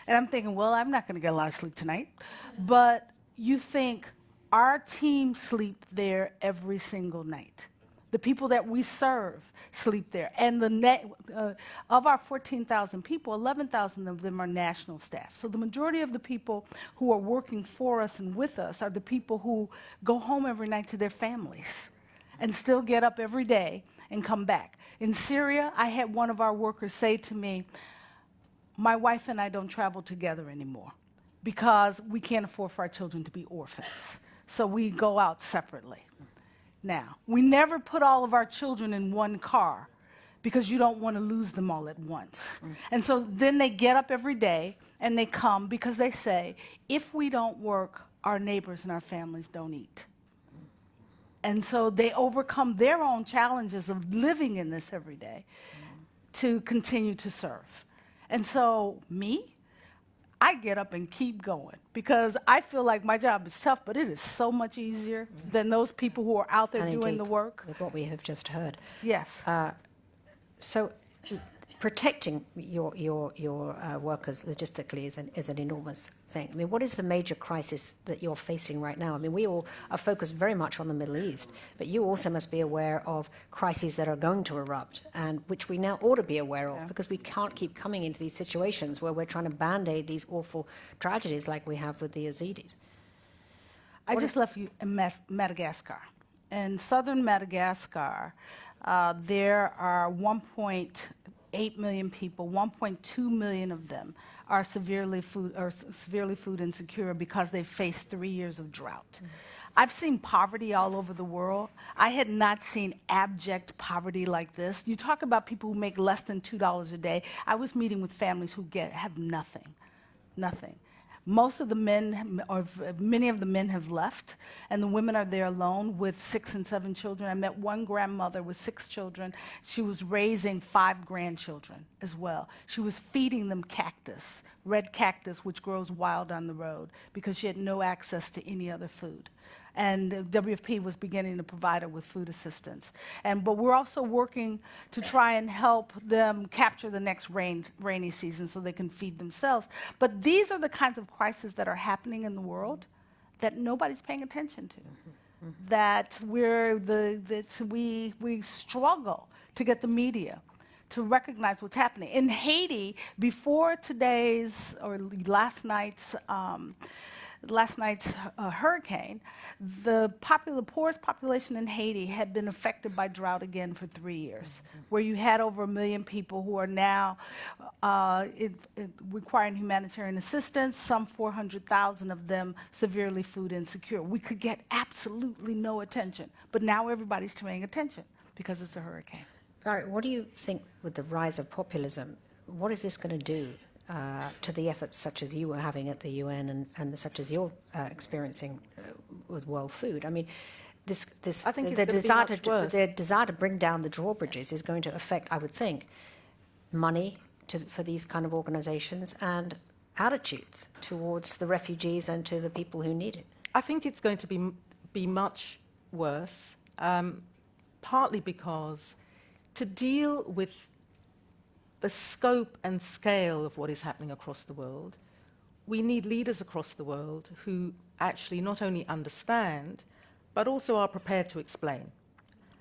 And I'm thinking, well, I'm not going to get a lot of sleep tonight. But you think, our team sleep there every single night. The people that we serve sleep there. And of our 14,000 people, 11,000 of them are national staff. So the majority of the people who are working for us and with us are the people who go home every night to their families and still get up every day and come back. In Syria, I had one of our workers say to me, my wife and I don't travel together anymore because we can't afford for our children to be orphans. So we go out separately. Now, we never put all of our children in one car because you don't want to lose them all at once. And so then they get up every day and they come because they say, if we don't work, our neighbors and our families don't eat. And so they overcome their own challenges of living in this every day to continue to serve. And so me, I get up and keep going because I feel like my job is tough, but it is so much easier than those people who are out there doing the work. With what we have just heard. Yes. So protecting your workers logistically is an enormous thing. I mean, what is the major crisis that you're facing right now? I mean, we all are focused very much on the Middle East, but you also must be aware of crises that are going to erupt and which we now ought to be aware of because we can't keep coming into these situations where we're trying to band-aid these awful tragedies like we have with the Yazidis. I just left you in Madagascar. In southern Madagascar, there are 1.8 million people, 1.2 million of them are severely food insecure because they faced 3 years of drought. I've seen poverty all over the world. I had not seen abject poverty like this. You talk about people who make less than $2 a day. I was meeting with families who have nothing, nothing. Most of the men, or many of the men have left, and the women are there alone with 6 and 7 children. I met one grandmother with 6 children. She was raising 5 grandchildren as well. She was feeding them cactus, red cactus, which grows wild on the road, because she had no access to any other food. And WFP was beginning to provide her with food assistance. But we're also working to try and help them capture the next rainy season so they can feed themselves. But these are the kinds of crises that are happening in the world that nobody's paying attention to. That we struggle to get the media to recognize what's happening. In Haiti, before today's or last night's hurricane, the poorest population in Haiti had been affected by drought again for 3 years, where you had over 1 million people who are now requiring humanitarian assistance, some 400,000 of them severely food insecure. We could get absolutely no attention, but now everybody's paying attention because it's a hurricane. Valerie, what do you think with the rise of populism, what is this going to do to the efforts such as you were having at the UN and such as you're experiencing with World Food? I mean, the desire to bring down the drawbridges is going to affect, I would think, money for these kind of organizations and attitudes towards the refugees and to the people who need it. I think it's going to be much worse, partly because to deal with the scope and scale of what is happening across the world, we need leaders across the world who actually not only understand, but also are prepared to explain,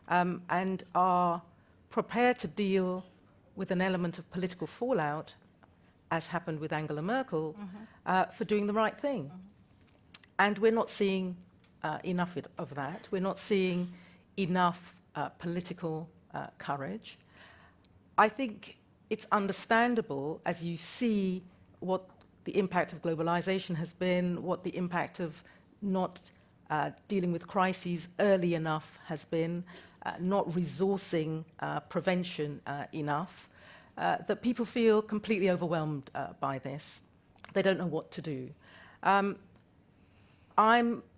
and are prepared to deal with an element of political fallout, as happened with Angela Merkel, for doing the right thing. And we're not seeing enough of that. We're not seeing enough political courage. I think it's understandable as you see what the impact of globalization has been, what the impact of not dealing with crises early enough has been, not resourcing prevention enough, that people feel completely overwhelmed by this. They don't know what to do. I'm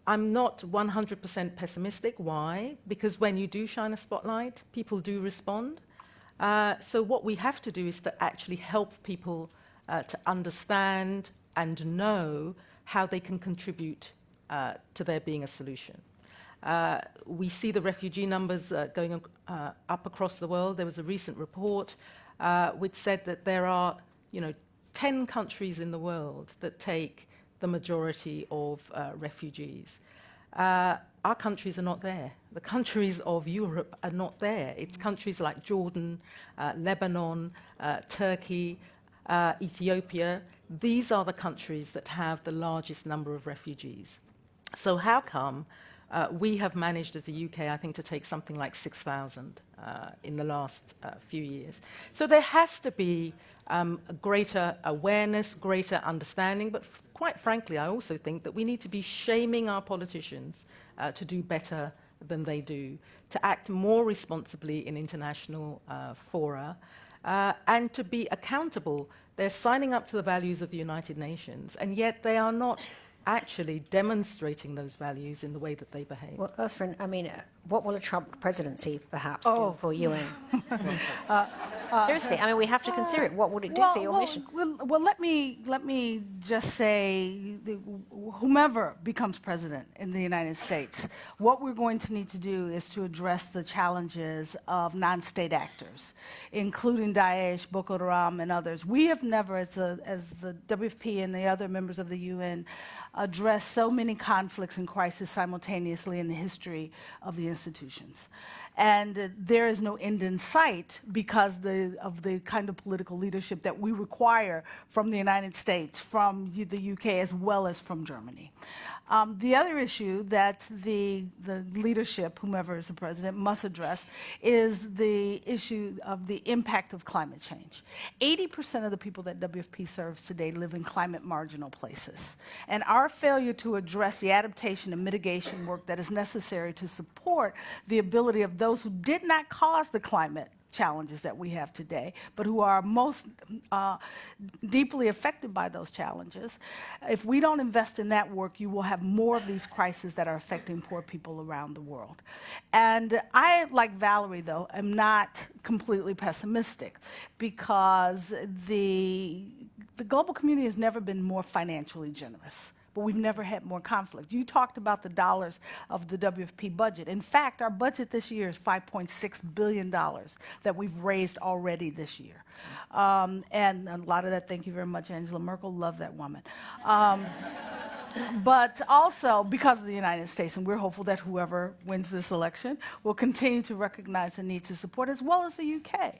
not 100% pessimistic. Why? Because when you do shine a spotlight, people do respond. So what we have to do is to actually help people to understand and know how they can contribute to there being a solution. We see the refugee numbers going up across the world. There was a recent report which said that there are, 10 countries in the world that take the majority of refugees. Our countries are not there. The countries of Europe are not there. It's countries like Jordan, Lebanon, Turkey, Ethiopia. These are the countries that have the largest number of refugees. So how come we have managed as a UK, I think, to take something like 6,000 in the last few years? So there has to be a greater awareness, greater understanding, but quite frankly, I also think that we need to be shaming our politicians to do better than they do, to act more responsibly in international fora, and to be accountable. They're signing up to the values of the United Nations, and yet they are not actually demonstrating those values in the way that they behave. Well, Ertharin, I mean, what will a Trump presidency perhaps do for UN? Seriously, I mean, we have to consider it. What would it do for your mission? Well, let me just say, whomever becomes president in the United States, what we're going to need to do is to address the challenges of non-state actors, including Daesh, Boko Haram, and others. We have never, as the WFP and the other members of the UN, addressed so many conflicts and crises simultaneously in the history of the institutions. And there is no end in sight because of the kind of political leadership that we require from the United States, from the UK, as well as from Germany. The other issue that the leadership, whomever is the president, must address is the issue of the impact of climate change. 80% of the people that WFP serves today live in climate marginal places. And our failure to address the adaptation and mitigation work that is necessary to support the ability of those who did not cause the climate challenges that we have today, but who are most deeply affected by those challenges. If we don't invest in that work, you will have more of these crises that are affecting poor people around the world. And I, like Valerie, though, am not completely pessimistic because the global community has never been more financially generous. But we've never had more conflict. You talked about the dollars of the WFP budget. In fact, our budget this year is $5.6 billion that we've raised already this year. And a lot of that, thank you very much, Angela Merkel, love that woman. But also because of the United States, and we're hopeful that whoever wins this election will continue to recognize the need to support, as well as the UK.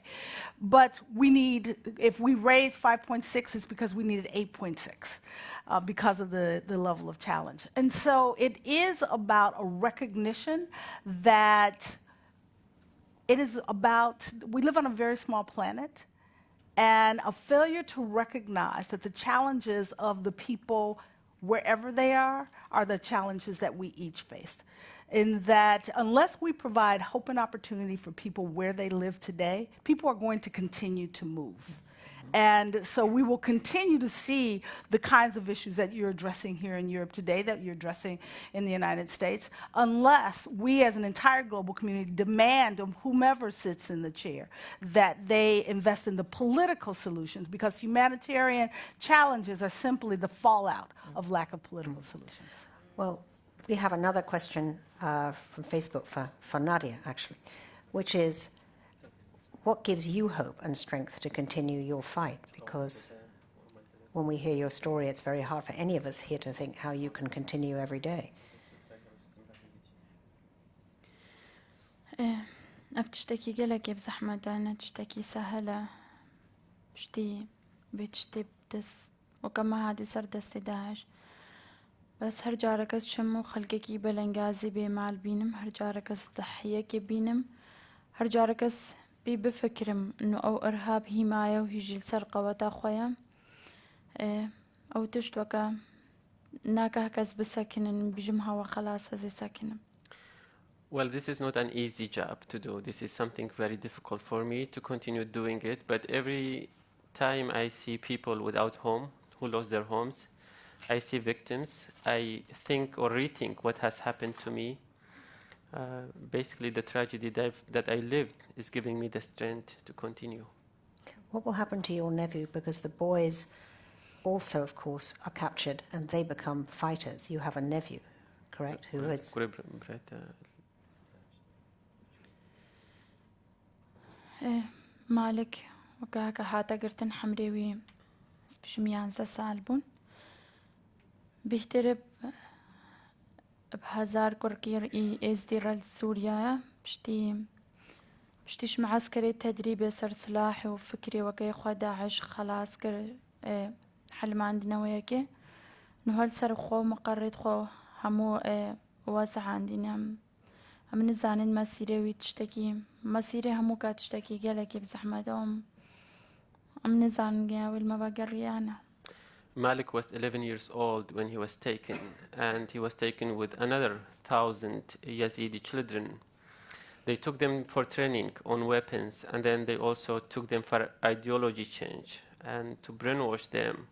But we need, if we raise 5.6, it's because we needed 8.6 because of the level of challenge. And so it is about a recognition that it is about, we live on a very small planet, and a failure to recognize that the challenges of the people wherever they are the challenges that we each faced. In that unless we provide hope and opportunity for people where they live today, people are going to continue to move. And so we will continue to see the kinds of issues that you're addressing here in Europe today, that you're addressing in the United States, unless we as an entire global community demand of whomever sits in the chair that they invest in the political solutions, because humanitarian challenges are simply the fallout of lack of political solutions. Well, we have another question from Facebook for Nadia, actually, which is, what gives you hope and strength to continue your fight? Because when we hear your story, it's very hard for any of us here to think how you can continue every day. أفتشتكي جلك بزحمة أنا تشتكي سهلة بتشتي بدس وكما هادي سرد استداعش بس هرجع ركز شمو خلقكي بلنجازي بمال بينم هرجع ركز ضحية كبينم هرجع ركز بفكرم إنه أو إرهاب حماية وهيجي السرقة وتاخويا أو تشتوكا ناكا هكذا بساكن بجمها وخلاص هزي ساكنم. Well, this is not an easy job to do. This is something very difficult for me to continue doing it. But every time I see people without home, who lost their homes, I see victims, I think or rethink what has happened to me. Basically, the tragedy that I lived is giving me the strength to continue. What will happen to your nephew? Because the boys also, of course, are captured and they become fighters. You have a nephew, correct? Who is... مالك وكاكا حاتا قرتن حمريوي سبشميان سالبون بيهترب بهزار كوركير إزدير سوريا بشتيش معسكري تدريبي سر سلاحي وفكري وكي خوا داعش خلاص كر حل ما عندنا وياكي نهال سر خو مقرد خو همو واسع عندنا هم نزانين مسيري ويتشتكي مسيري همو كاتشتكي قالك بزحمتهم هم نزان قاول ما بقريانا. Malik was 11 years old when he was taken, and he was taken with another 1,000 Yazidi children. They took them for training on weapons, and then they also took them for ideology change and to brainwash them.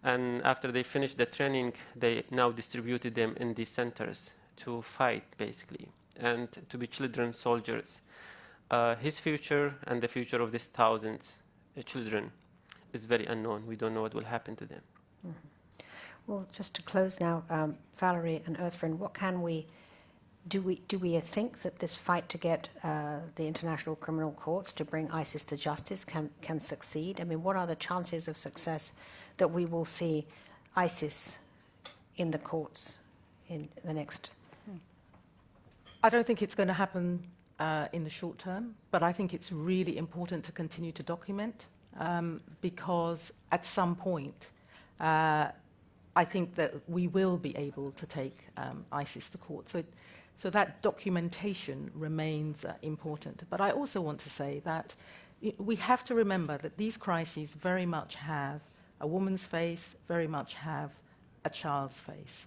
And after they finished the training, they now distributed them in these centers to fight, basically, and to be children soldiers. his future and the future of these thousands of children is very unknown. We don't know what will happen to them. Well, just to close now, Valerie and Ertharin, what can we do? We think that this fight to get the international criminal courts to bring ISIS to justice can succeed? I mean, what are the chances of success that we will see ISIS in the courts in the next? I don't think it's going to happen in the short term, but I think it's really important to continue to document because at some point I think that we will be able to take ISIS to court. So that documentation remains important. But I also want to say that we have to remember that these crises very much have a woman's face, very much have a child's face.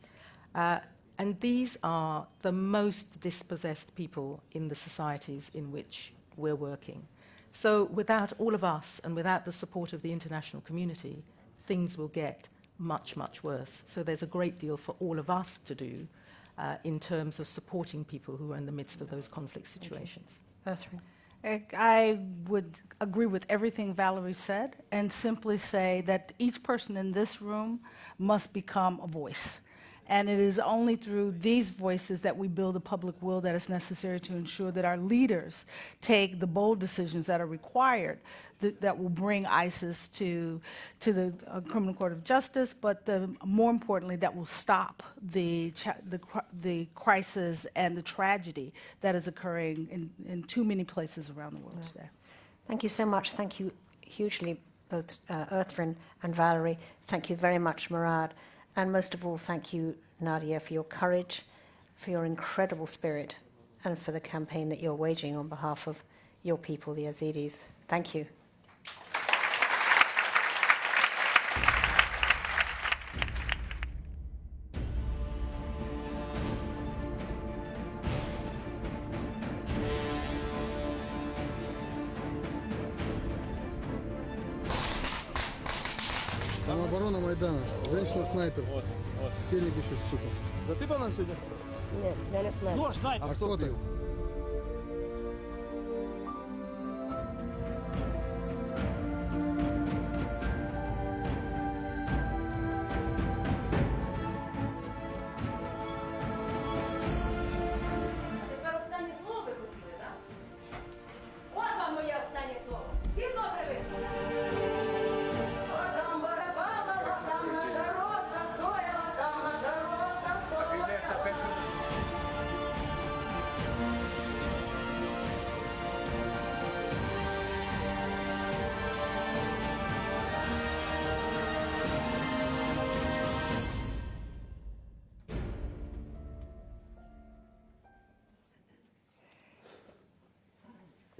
And these are the most dispossessed people in the societies in which we're working. So without all of us and without the support of the international community, things will get much, much worse. So there's a great deal for all of us to do in terms of supporting people who are in the midst of those conflict situations. I would agree with everything Valerie said and simply say that each person in this room must become a voice. And it is only through these voices that we build the public will that is necessary to ensure that our leaders take the bold decisions that are required that will bring ISIS to the Criminal Court of Justice, but more importantly, that will stop the crisis and the tragedy that is occurring in too many places around the world today. Thank you so much. Thank you hugely, both Ertharin and Valerie. Thank you very much, Murad. And most of all, thank you, Nadia, for your courage, for your incredible spirit, and for the campaign that you're waging on behalf of your people, the Yazidis. Thank you. Самооборона Майдана. Женщина-снайпер. Телек еще, сука. Да ты по нам сегодня? Нет, я не снайпер. А кто ты?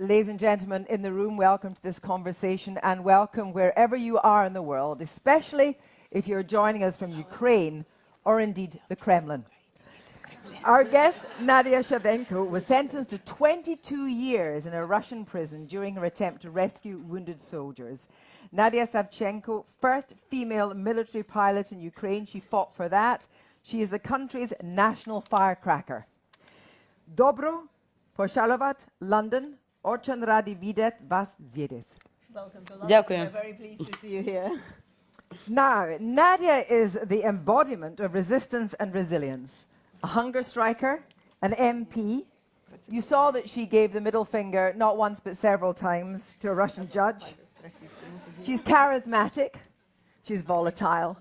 Ladies and gentlemen in the room, welcome to this conversation and welcome wherever you are in the world, especially if you're joining us from Ukraine or indeed the Kremlin. Our guest, Nadiya Savchenko, was sentenced to 22 years in a Russian prison during her attempt to rescue wounded soldiers. Nadiya Savchenko, first female military pilot in Ukraine, she fought for that. She is the country's national firecracker. Dobro poszalovat, London. Очень ради видеть вас здесь. Welcome to London. We're very pleased to see you here. Now, Nadia is the embodiment of resistance and resilience. A hunger striker, an MP. You saw that she gave the middle finger not once but several times to a Russian judge. She's charismatic. She's volatile.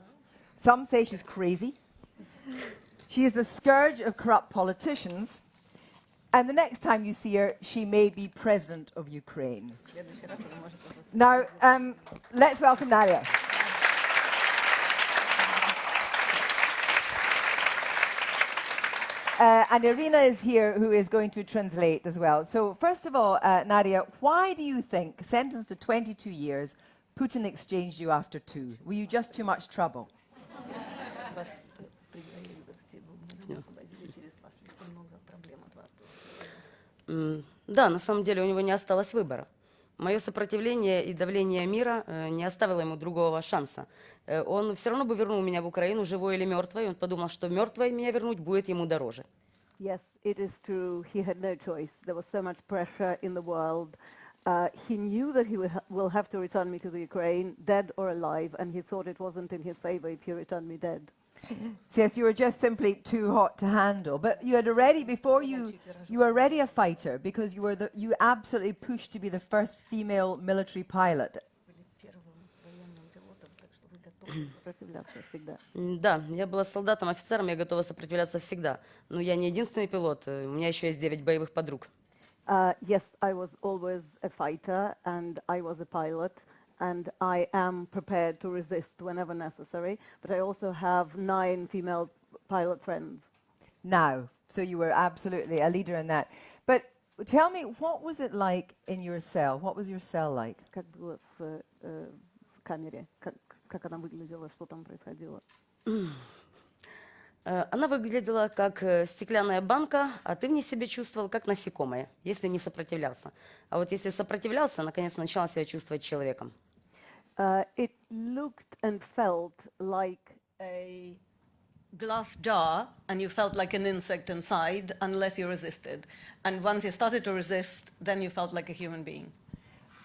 Some say she's crazy. She is the scourge of corrupt politicians. And the next time you see her, she may be president of Ukraine. Now, let's welcome Nadia. And Irina is here, who is going to translate as well. So first of all, Nadia, why do you think, sentenced to 22 years, Putin exchanged you after 2? Were you just too much trouble? Да, на самом деле у него не осталось выбора. Мое сопротивление и давление мира не оставило ему другого шанса. Он все равно бы вернул меня в Украину, живой или мертвой. Он подумал, что мертвой меня вернуть будет ему дороже. Yes, it is true. He had no choice. There was so much pressure in the world. He knew that he will have to return me to the Ukraine, dead or alive, and he thought it wasn't in his favor if he returned me dead. Yes, you were just simply too hot to handle. But you had already, before you were already a fighter, because you absolutely pushed to be the first female military pilot. Да, я была солдатом-офицером, я готова сопротивляться всегда. Но я не единственный пилот, у меня еще есть 9 боевых подруг. Yes, I was always a fighter, and I was a pilot, and I am prepared to resist whenever necessary, but I also have 9 female pilot friends. Now, so you were absolutely a leader in that. But tell me, what was it like in your cell? What was your cell like? Как было в камере? Как она выглядела? Что там происходило? Она выглядела как стеклянная банка, а ты в ней себя чувствовал как насекомое, если не сопротивлялся. А вот если сопротивлялся, наконец начала себя чувствовать человеком. It looked and felt like a glass jar, and you felt like an insect inside unless you resisted. And once you started to resist, then you felt like a human being.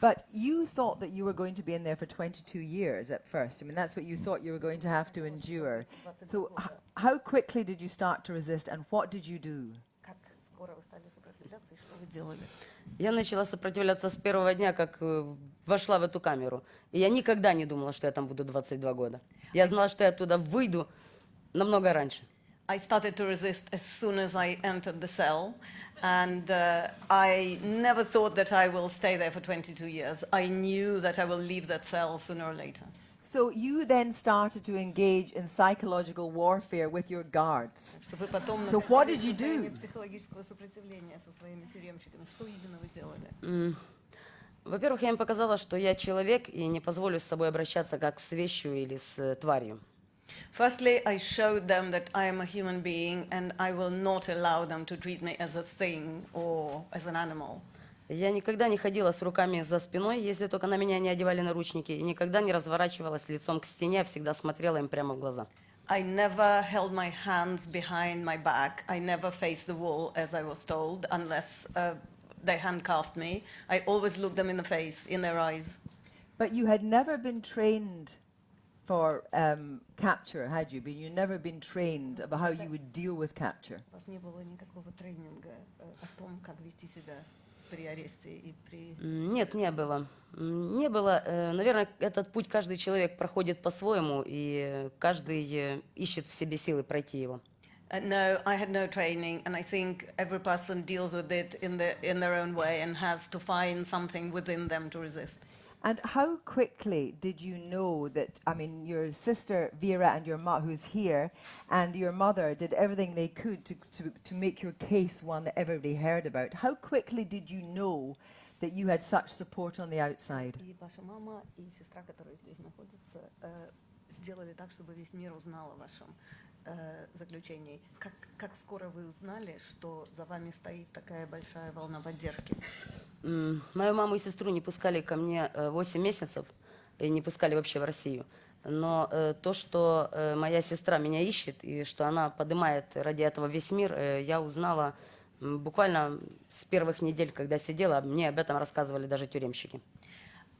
But you thought that you were going to be in there for 22 years at first. I mean, that's what you thought you were going to have to endure. So how quickly did you start to resist, and what did you do? Я начала сопротивляться с первого дня, как вошла в эту камеру. И я никогда не думала, что я там буду 22 года. Я знала, что я оттуда выйду намного раньше. I started to resist as soon as I entered the cell, and I never thought that I will stay there for 22 years. I knew that I will leave that cell sooner or later. So you then started to engage in psychological warfare with your guards. So what did you do? Во-первых, я им показала, что я человек и не позволю с собой обращаться как с вещью или с тварью. Firstly, I showed them that I am a human being and I will not allow them to treat me as a thing or as an animal. Я никогда не ходила с руками за спиной, если только на меня не одевали наручники, и никогда не разворачивалась лицом к стене, а всегда смотрела им прямо в глаза. I never held my hands behind my back. I never faced the wall, as I was told, unless they handcuffed me. I always looked them in the face, in their eyes. But you had never been trained for capture, had you? You'd never been trained about how you would deal with capture. Нет, не было. Не было. Наверное, этот путь каждый человек проходит по-своему, и каждый ищет в себе силы пройти его. No, I had no training, and I think every person deals with it in their own way and has to find something within them to resist. And how quickly did you know that, I mean, your sister Vera and your mother, who's here, and your mother did everything they could to make your case one that everybody heard about. How quickly did you know that you had such support on the outside? И ваша мама и сестра, которая здесь находится, сделали так, чтобы весь мир узнал о вашем заключении. Как скоро вы узнали, что за вами стоит такая большая волна поддержки? Мою маму и сестру не пускали ко мне 8 месяцев, и не пускали вообще в Россию. Но то, что моя сестра меня ищет, и что она поднимает ради этого весь мир, я узнала буквально с первых недель, когда сидела, мне об этом рассказывали даже тюремщики.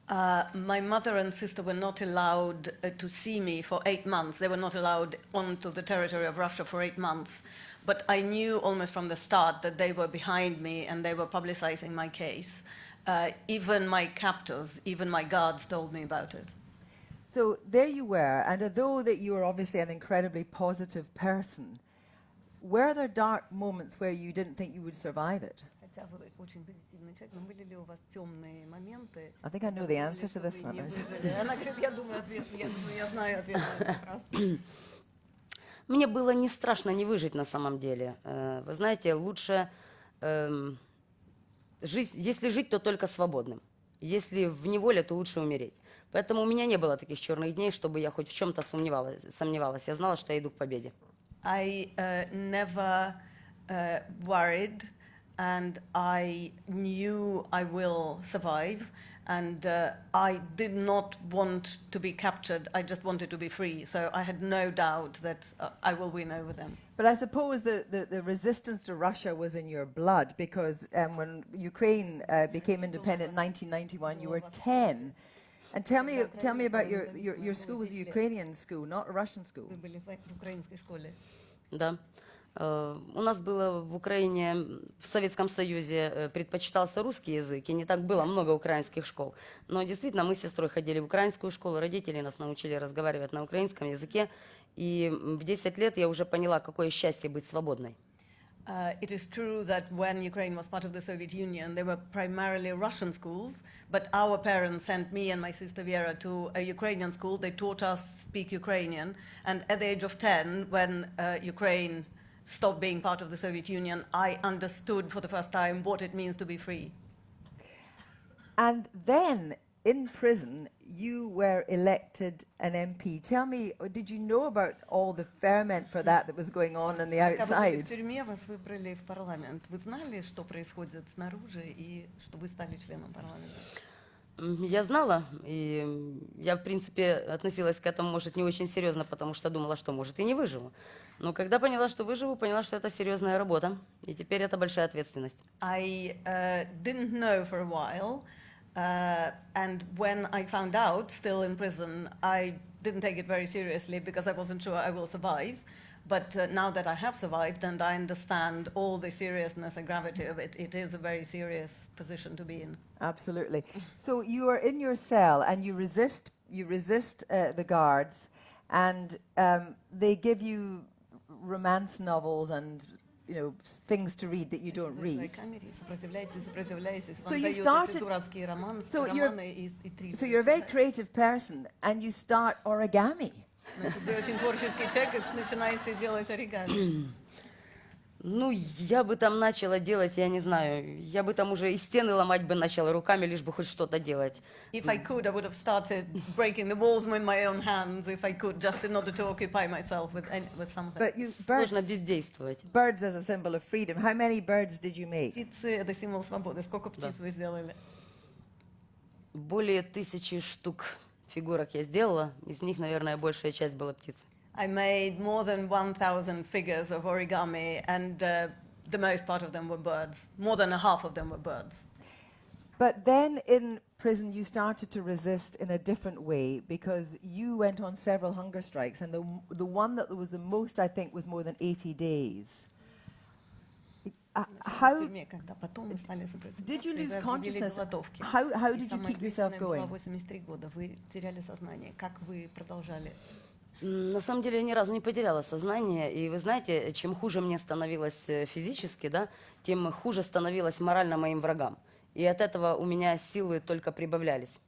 My mother and sister were not allowed to see me for 8 months. They were not allowed onto the territory of Russia for 8 months. But I knew almost from the start that they were behind me and they were publicizing my case. Even my captors, even my guards told me about it. So there you were, and although that you were obviously an incredibly positive person, were there dark moments where you didn't think you would survive it? I think I know the answer to this one. Мне было не страшно не выжить на самом деле. Вы знаете, лучше жить, если жить, то только свободным. Если в неволе, то лучше умереть. Поэтому у меня не было таких черных дней, чтобы я хоть в чем-то сомневалась. Я знала, что я иду к победе. I never worried, and I knew I will survive. And I did not want to be captured. I just wanted to be free. So I had no doubt that I will win over them. But I suppose the resistance to Russia was in your blood, because when Ukraine became independent in 1991, you were 10. And tell me about your school. Was a Ukrainian school, not a Russian school. Да. У нас было в Украине, в Советском Союзе предпочитался русский язык, и не так было много украинских школ. Но действительно, мы с сестрой ходили в украинскую школу, родители нас научили разговаривать на украинском языке, и в 10 лет я уже поняла, какое счастье быть свободной. It is true that when Ukraine was part of the Soviet Union, there were primarily Russian schools, but our parents sent me and my sister Vera to a Ukrainian school. They taught us to speak Ukrainian, and at the age of 10, when Ukraine stopped being part of the Soviet Union, I understood for the first time what it means to be free. And then, in prison, you were elected an MP. Tell me, did you know about all the ferment for that was going on the outside? В тюрьме вас выбрали в парламент. Вы знали, что происходит снаружи, и что вы стали членом парламента? Я знала, и я, в принципе, относилась к этому, может, не очень серьезно, потому что думала, что, может, и не выживу. Но когда поняла, что выживу, поняла, что это серьезная работа, и теперь это большая ответственность. I didn't know for a while, and when I found out, still in prison, I didn't take it very seriously because I wasn't sure I will survive. But now that I have survived and I understand all the seriousness and gravity of it, it is a very serious position to be in. Absolutely. So you are in your cell and you resist the guards, and they give you romance novels and things to read that you don't read. So you started. So you're a very creative person, and you start origami. Ну, я бы там начала делать, я не знаю, я бы там уже и стены ломать бы начала руками, лишь бы хоть что-то делать. If I could, I would have started breaking the walls with my own hands, if I could, just in order to occupy myself with something. But Сложно бездействовать. Birds as a symbol of freedom. How many birds did you make? Птицы — это символ свободы. Сколько птиц вы сделали? Более 1000 штук фигурок я сделала, из них, наверное, большая часть была птиц. I made more than 1,000 figures of origami, and the most part of them were birds. More than a half of them were birds. But then in prison you started to resist in a different way, because you went on several hunger strikes, and the one that was the most, I think, was more than 80 days. How did you lose consciousness? How did you keep yourself going? На самом деле я ни разу не потеряла сознание, и вы знаете, чем хуже мне становилось физически, да, тем хуже становилось морально моим врагам. И от этого у меня силы только прибавлялись.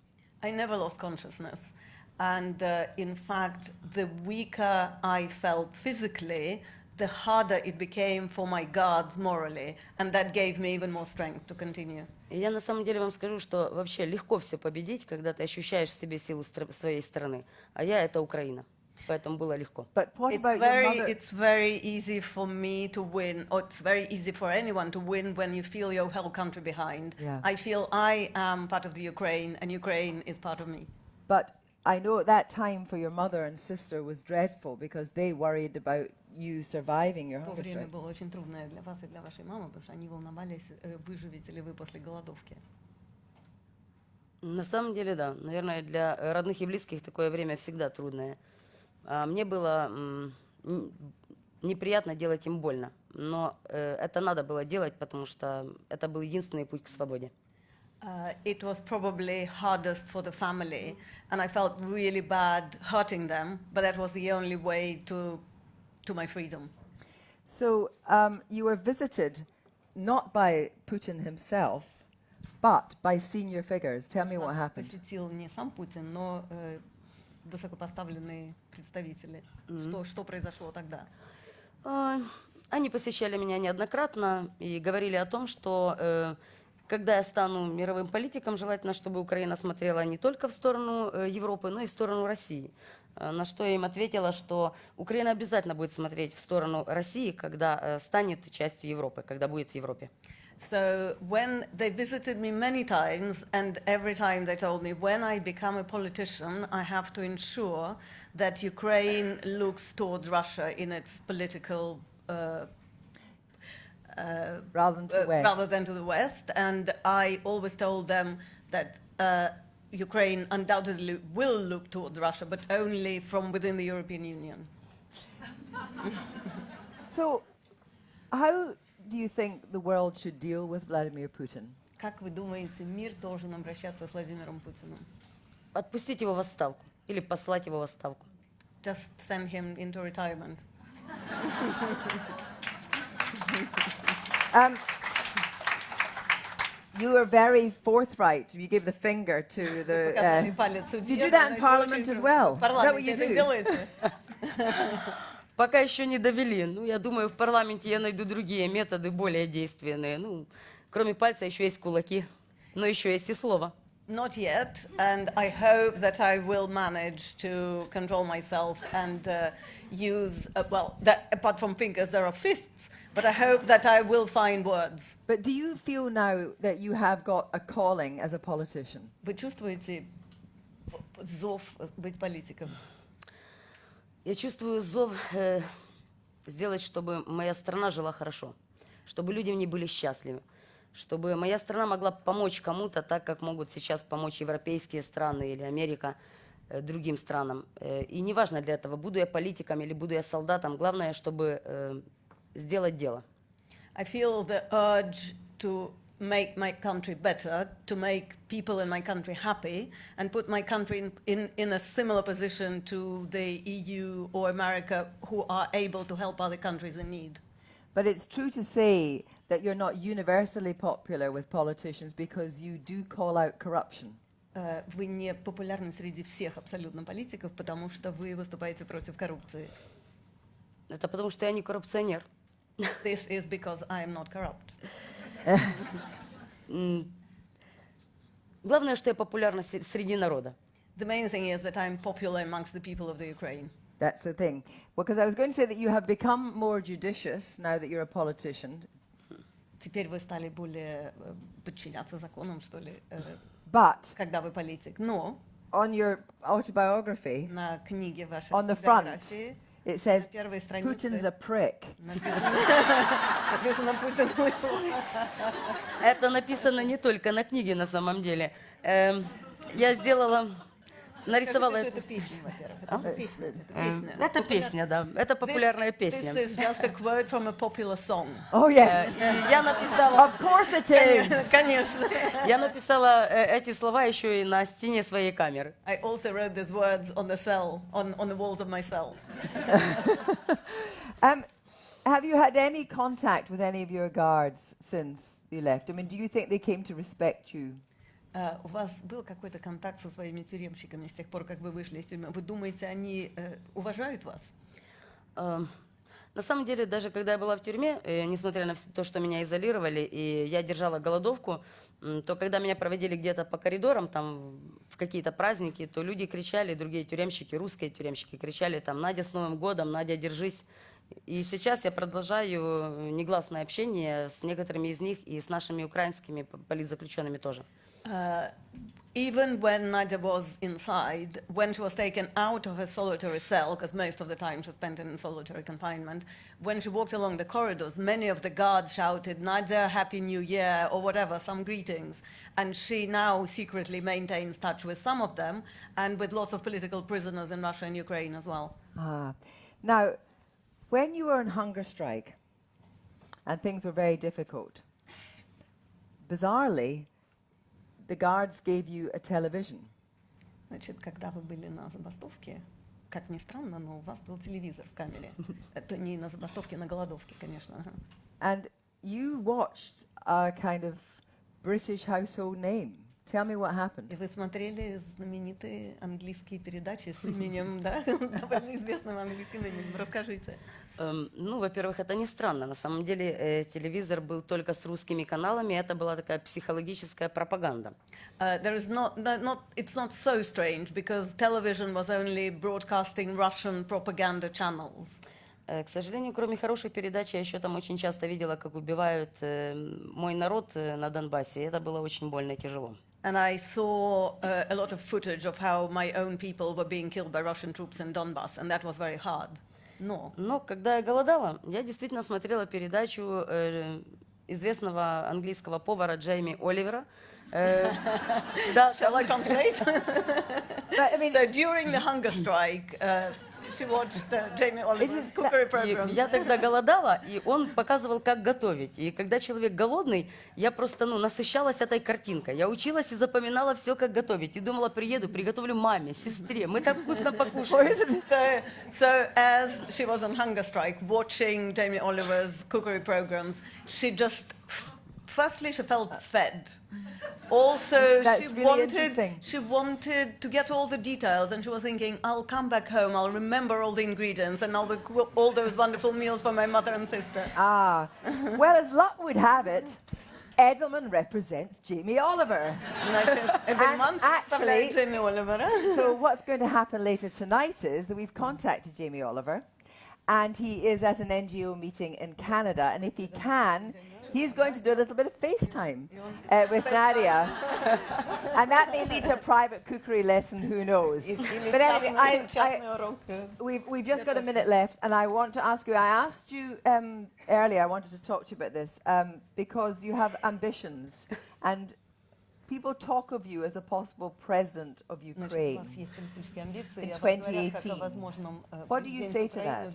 I never lost consciousness, and in fact, the weaker I felt physically, the harder it became for my guards morally, and that gave me even more strength to continue. И я на самом деле вам скажу, что вообще легко все победить, когда ты ощущаешь в себе силу своей страны, а я — это Украина. Поэтому было легко. It's very easy for me to win, or it's very easy for anyone to win when you feel your whole country behind. Yeah. I feel I am part of the Ukraine, and Ukraine is part of me. But I know at that time for your mother and sister was dreadful, because they worried about you surviving your hunger strike. Было очень трудное для вас и для вашей мамы, потому что они волновались, выживете ли вы после голодовки. На самом деле, да. Наверное, для родных и близких такое время всегда трудное. Мне было неприятно делать им больно, но это надо было делать, потому что это был единственный путь к свободе. It was probably hardest for the family, and I felt really bad hurting them, but that was the only way to my freedom. So you were visited not by Putin himself, but by senior figures. Tell me what happened. Посетил не сам Путин, но высокопоставленные представители. Что произошло тогда? Они посещали меня неоднократно и говорили о том, что когда я стану мировым политиком, желательно, чтобы Украина смотрела не только в сторону Европы, но и в сторону России. На что я им ответила, что Украина обязательно будет смотреть в сторону России, когда станет частью Европы, когда будет в Европе. So when they visited me many times, and every time they told me, when I become a politician, I have to ensure that Ukraine looks towards Russia in its political rather than to the West. And I always told them that Ukraine undoubtedly will look towards Russia, but only from within the European Union. So, how do you think the world should deal with Vladimir Putin? Как вы думаете, мир должен обращаться с Владимиром Путиным? Отпустить его в отставку или послать его в отставку. Just send him into retirement. You were very forthright. You gave the finger to the... you do that in Parliament as well? Is that what you do? Пока еще не довели. Ну, я думаю, в парламенте я найду другие методы, более действенные. Ну, кроме пальца еще есть кулаки, но еще есть и слово. Not yet, and I hope that I will manage to control myself and use, apart from fingers, there are fists, but I hope that I will find words. But do you feel now that you have got a calling as a politician? Вы чувствуете зов быть политиком? Я чувствую зов сделать, чтобы моя страна жила хорошо, чтобы люди в ней были счастливы, чтобы моя страна могла помочь кому-то так, как могут сейчас помочь европейские страны или Америка другим странам. И неважно для этого, буду я политиком или буду я солдатом, главное, чтобы сделать дело. I feel the urge to make my country better, to make people in my country happy, and put my country in a similar position to the EU or America, who are able to help other countries in need. But it's true to say that you're not universally popular with politicians because you do call out corruption. Вы не популярны среди всех абсолютно политиков, потому что вы выступаете против коррупции. Это потому что я не коррупционер. This is because I am not corrupt. Главное, что я популярна среди народа. The main thing is that I'm popular amongst the people of the Ukraine. That's the thing. Because I was going to say that you have become more judicious now that you're a politician. Теперь вы стали более подчиняться законам, что ли, когда вы политик. Но on your autobiography, на книге вашей on the front, it says Putin's a prick. Это написано не только на книге на самом деле. Я сделала, нарисовала эту песню. Это песня, да. Это популярная песня. This is just a quote from a popular song. Oh yes. Я написала. Of course it is. Конечно. Я написала эти слова еще и на стене своей камеры. I also wrote these words on the cell, on the walls of my cell. Have you had any contact with any of your guards since you left? I mean, do you think they came to respect you? У вас был какой-то контакт со своими тюремщиками с тех пор, как вы вышли из тюрьмы? Вы думаете, они уважают вас? На самом деле, даже когда я была в тюрьме, несмотря на то, что меня изолировали, и я держала голодовку, то когда меня проводили где-то по коридорам, там, в какие-то праздники, то люди кричали, другие тюремщики, русские тюремщики, кричали там: «Надя, с Новым годом! Надя, держись!» И сейчас я продолжаю негласное общение с некоторыми из них и с нашими украинскими политзаключенными тоже. Even when Nadia was inside, when she was taken out of her solitary cell, because most of the time she spent in solitary confinement, when she walked along the corridors, many of the guards shouted, "Nadia, Happy New Year," or whatever, some greetings. And she now secretly maintains touch with some of them, and with lots of political prisoners in Russia and Ukraine as well. Now, when you were on hunger strike, and things were very difficult, bizarrely, the guards gave you a television. Значит, когда вы были на забастовке, как ни странно, но у вас был телевизор в камере. Это не на забастовке, на голодовке, конечно. And you watched a kind of British household name. Tell me what happened. И вы смотрели знаменитые английские передачи с именем, да, довольно известным английским именем. Расскажите. Ну, во-первых, это не странно. На самом деле телевизор был только с русскими каналами, это была такая психологическая пропаганда. It's not so strange because television was only broadcasting Russian propaganda channels. К сожалению, кроме хорошей передачи, я еще там очень часто видела, как убивают мой народ на Донбассе. Это было очень больно и тяжело. And I saw a lot of footage of how my own people were being killed by Russian troops in Donbass, and that was very hard. Но когда я голодала, я действительно смотрела передачу известного английского повара Джейми Оливера. Shall I translate? So during the hunger strike, she watched Jamie Oliver's cookery program. Я тогда голодала, и он показывал, как готовить. И когда человек голодный, я просто насыщалась этой картинкой. Я училась и запоминала все, как готовить. И думала, приеду, приготовлю маме, сестре. Мы так вкусно покушаем. So as she was on hunger strike, watching Jamie Oliver's cookery programs, she just, firstly, she felt fed. Also, she wanted to get all the details, and she was thinking, I'll come back home, I'll remember all the ingredients, and I'll cook all those wonderful meals for my mother and sister. Well, as luck would have it, Edelman represents Jamie Oliver. And actually, so what's going to happen later tonight is that we've contacted Jamie Oliver, and he is at an NGO meeting in Canada, and if he can, he's going to do a little bit of FaceTime with Nadia. And that may lead to a private cookery lesson, who knows. But anyway, we've just got a minute left, and I want to ask you, I asked you earlier, I wanted to talk to you about this, because you have ambitions, and people talk of you as a possible president of Ukraine in 2018. What do you say to that?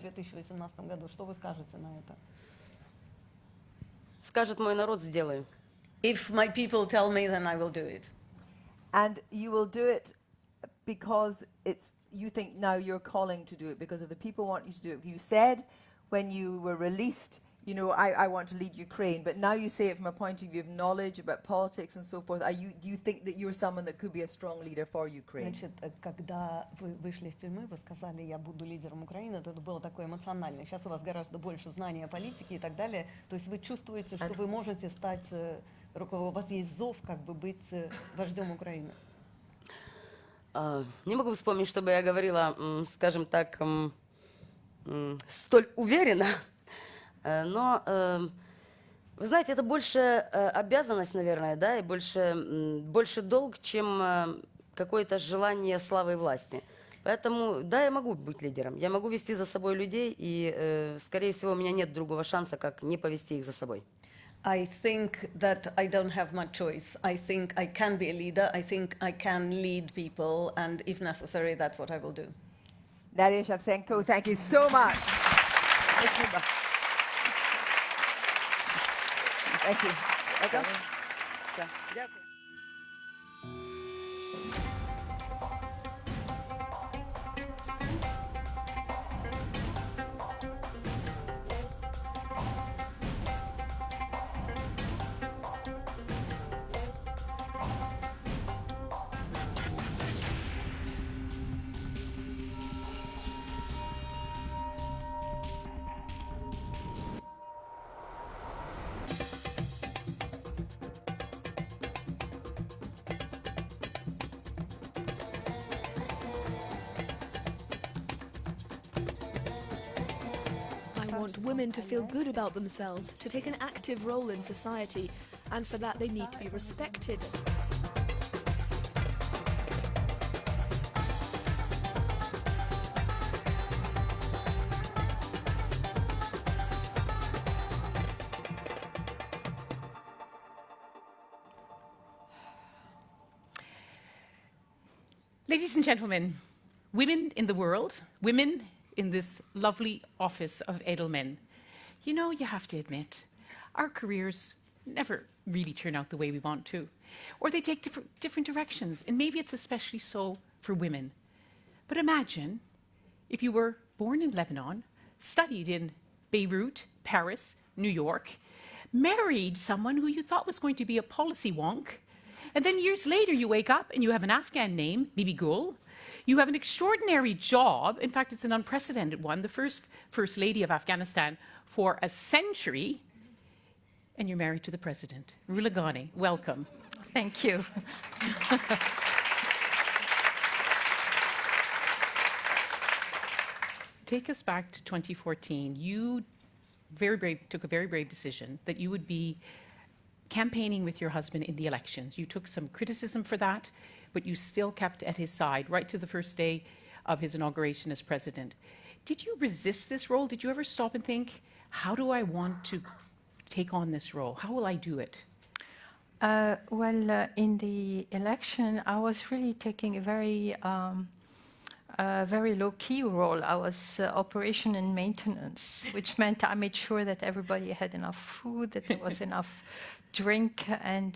Скажет мой народ, сделаю. If my people tell me, then I will do it. And you will do it because you think now you're calling to do it because of the people want you to do it. You said when you were released, you know, I want to lead Ukraine, but now you say it from a point of view of knowledge about politics and so forth. You think that you're someone that could be a strong leader for Ukraine? Значит, когда вы вышли из тюрьмы, вы сказали, я буду лидером Украины, это было такое эмоциональное. Сейчас у вас гораздо больше знания о политике и так далее. То есть вы чувствуете, что вы можете стать руководителем, у вас есть зов, как бы быть вождем Украины. Не могу вспомнить, чтобы я говорила, скажем так, столь уверенно. Но, вы знаете, это больше обязанность, наверное, да, и больше долг, чем какое-то желание славы и власти. Поэтому, да, я могу быть лидером, я могу вести за собой людей, и, скорее всего, у меня нет другого шанса, как не повести их за собой. I think that I don't have much choice. I think I can be a leader. I think I can lead people, and if necessary, that's what I will do. Nadiya Savchenko, thank you so much. Thank you. I want women to feel good about themselves, to take an active role in society, and for that they need to be respected. Ladies and gentlemen, women in the world, women in this lovely office of Edelman, you know, you have to admit, our careers never really turn out the way we want to, or they take different directions, and maybe it's especially so for women. But imagine if you were born in Lebanon, studied in Beirut, Paris, New York, married someone who you thought was going to be a policy wonk, and then years later you wake up and you have an Afghan name, Bibi Gul. You have an extraordinary job. In fact, it's an unprecedented one, the first First Lady of Afghanistan for a century, and you're married to the President. Rula Ghani, welcome. Thank you. Take us back to 2014. You took a very brave decision that you would be campaigning with your husband in the elections. You took some criticism for that, but you still kept at his side right to the first day of his inauguration as president. Did you resist this role? Did you ever stop and think, how do I want to take on this role? How will I do it? In the election, I was really taking a very low-key role. I was operation and maintenance, which meant I made sure that everybody had enough food, that there was enough drink, and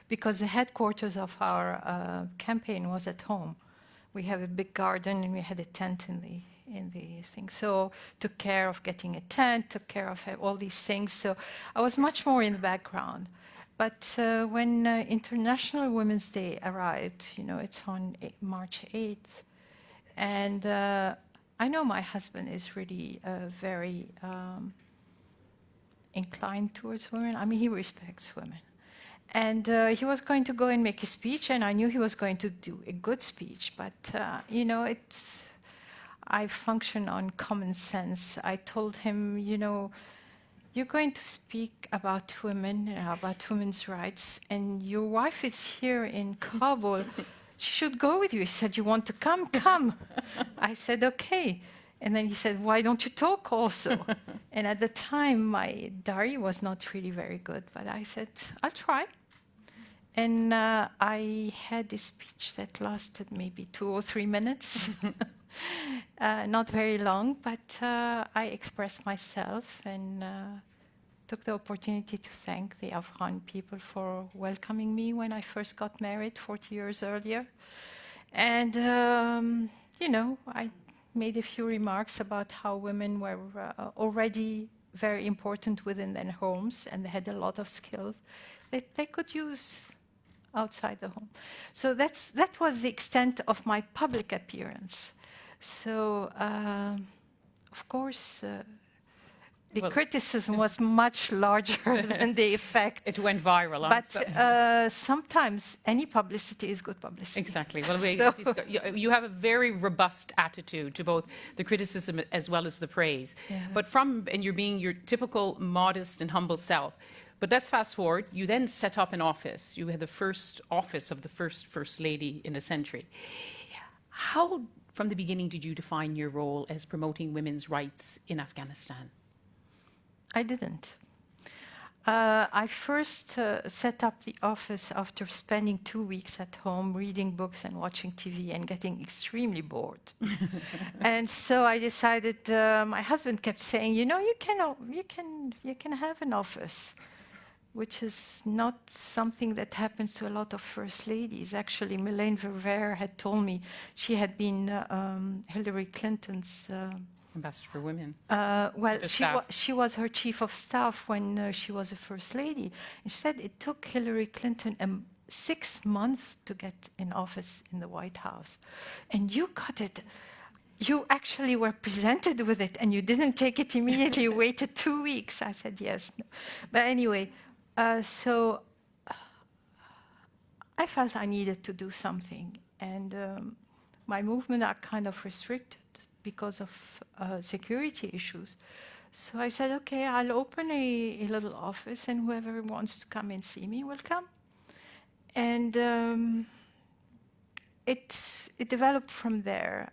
because the headquarters of our campaign was at home. We have a big garden and we had a tent in the thing. So took care of getting a tent, took care of all these things. So I was much more in the background. But when International Women's Day arrived, it's on March 8th, and I know my husband is really very inclined towards women. I mean, he respects women. And he was going to go and make a speech, and I knew he was going to do a good speech. But, I function on common sense. I told him, you're going to speak about women, about women's rights, and your wife is here in Kabul. She should go with you. He said, you want to come? Come. I said, okay. And then he said, why don't you talk also? And at the time, my Dari was not really very good, but I said, I'll try. And I had a speech that lasted maybe 2 or 3 minutes. Not very long, but I expressed myself and took the opportunity to thank the Afghan people for welcoming me when I first got married 40 years earlier. And, I made a few remarks about how women were already very important within their homes, and they had a lot of skills that they could use outside the home. So that was the extent of my public appearance. So, of course, the criticism was much larger than the effect. It went viral. But sometimes any publicity is good publicity. Exactly. Well, you have a very robust attitude to both the criticism as well as the praise. Yeah. But and you're being your typical modest and humble self. But let's fast forward. You then set up an office. You had the first office of the first lady in a century. How, from the beginning, did you define your role as promoting women's rights in Afghanistan? I didn't. I first set up the office after spending 2 weeks at home reading books and watching TV and getting extremely bored. And so I decided, my husband kept saying, you can have an office, which is not something that happens to a lot of first ladies. Actually, Mylène Verveer had told me she had been Hillary Clinton's Ambassador for Women. She was her chief of staff when she was a first lady. And she said it took Hillary Clinton 6 months to get in office in the White House. And you got it. You actually were presented with it, and you didn't take it immediately. You waited 2 weeks. I said yes. No. But anyway, so I felt I needed to do something. And my movement are kind of restricted because of security issues. So I said, okay, I'll open a little office, and whoever wants to come and see me will come. And it developed from there.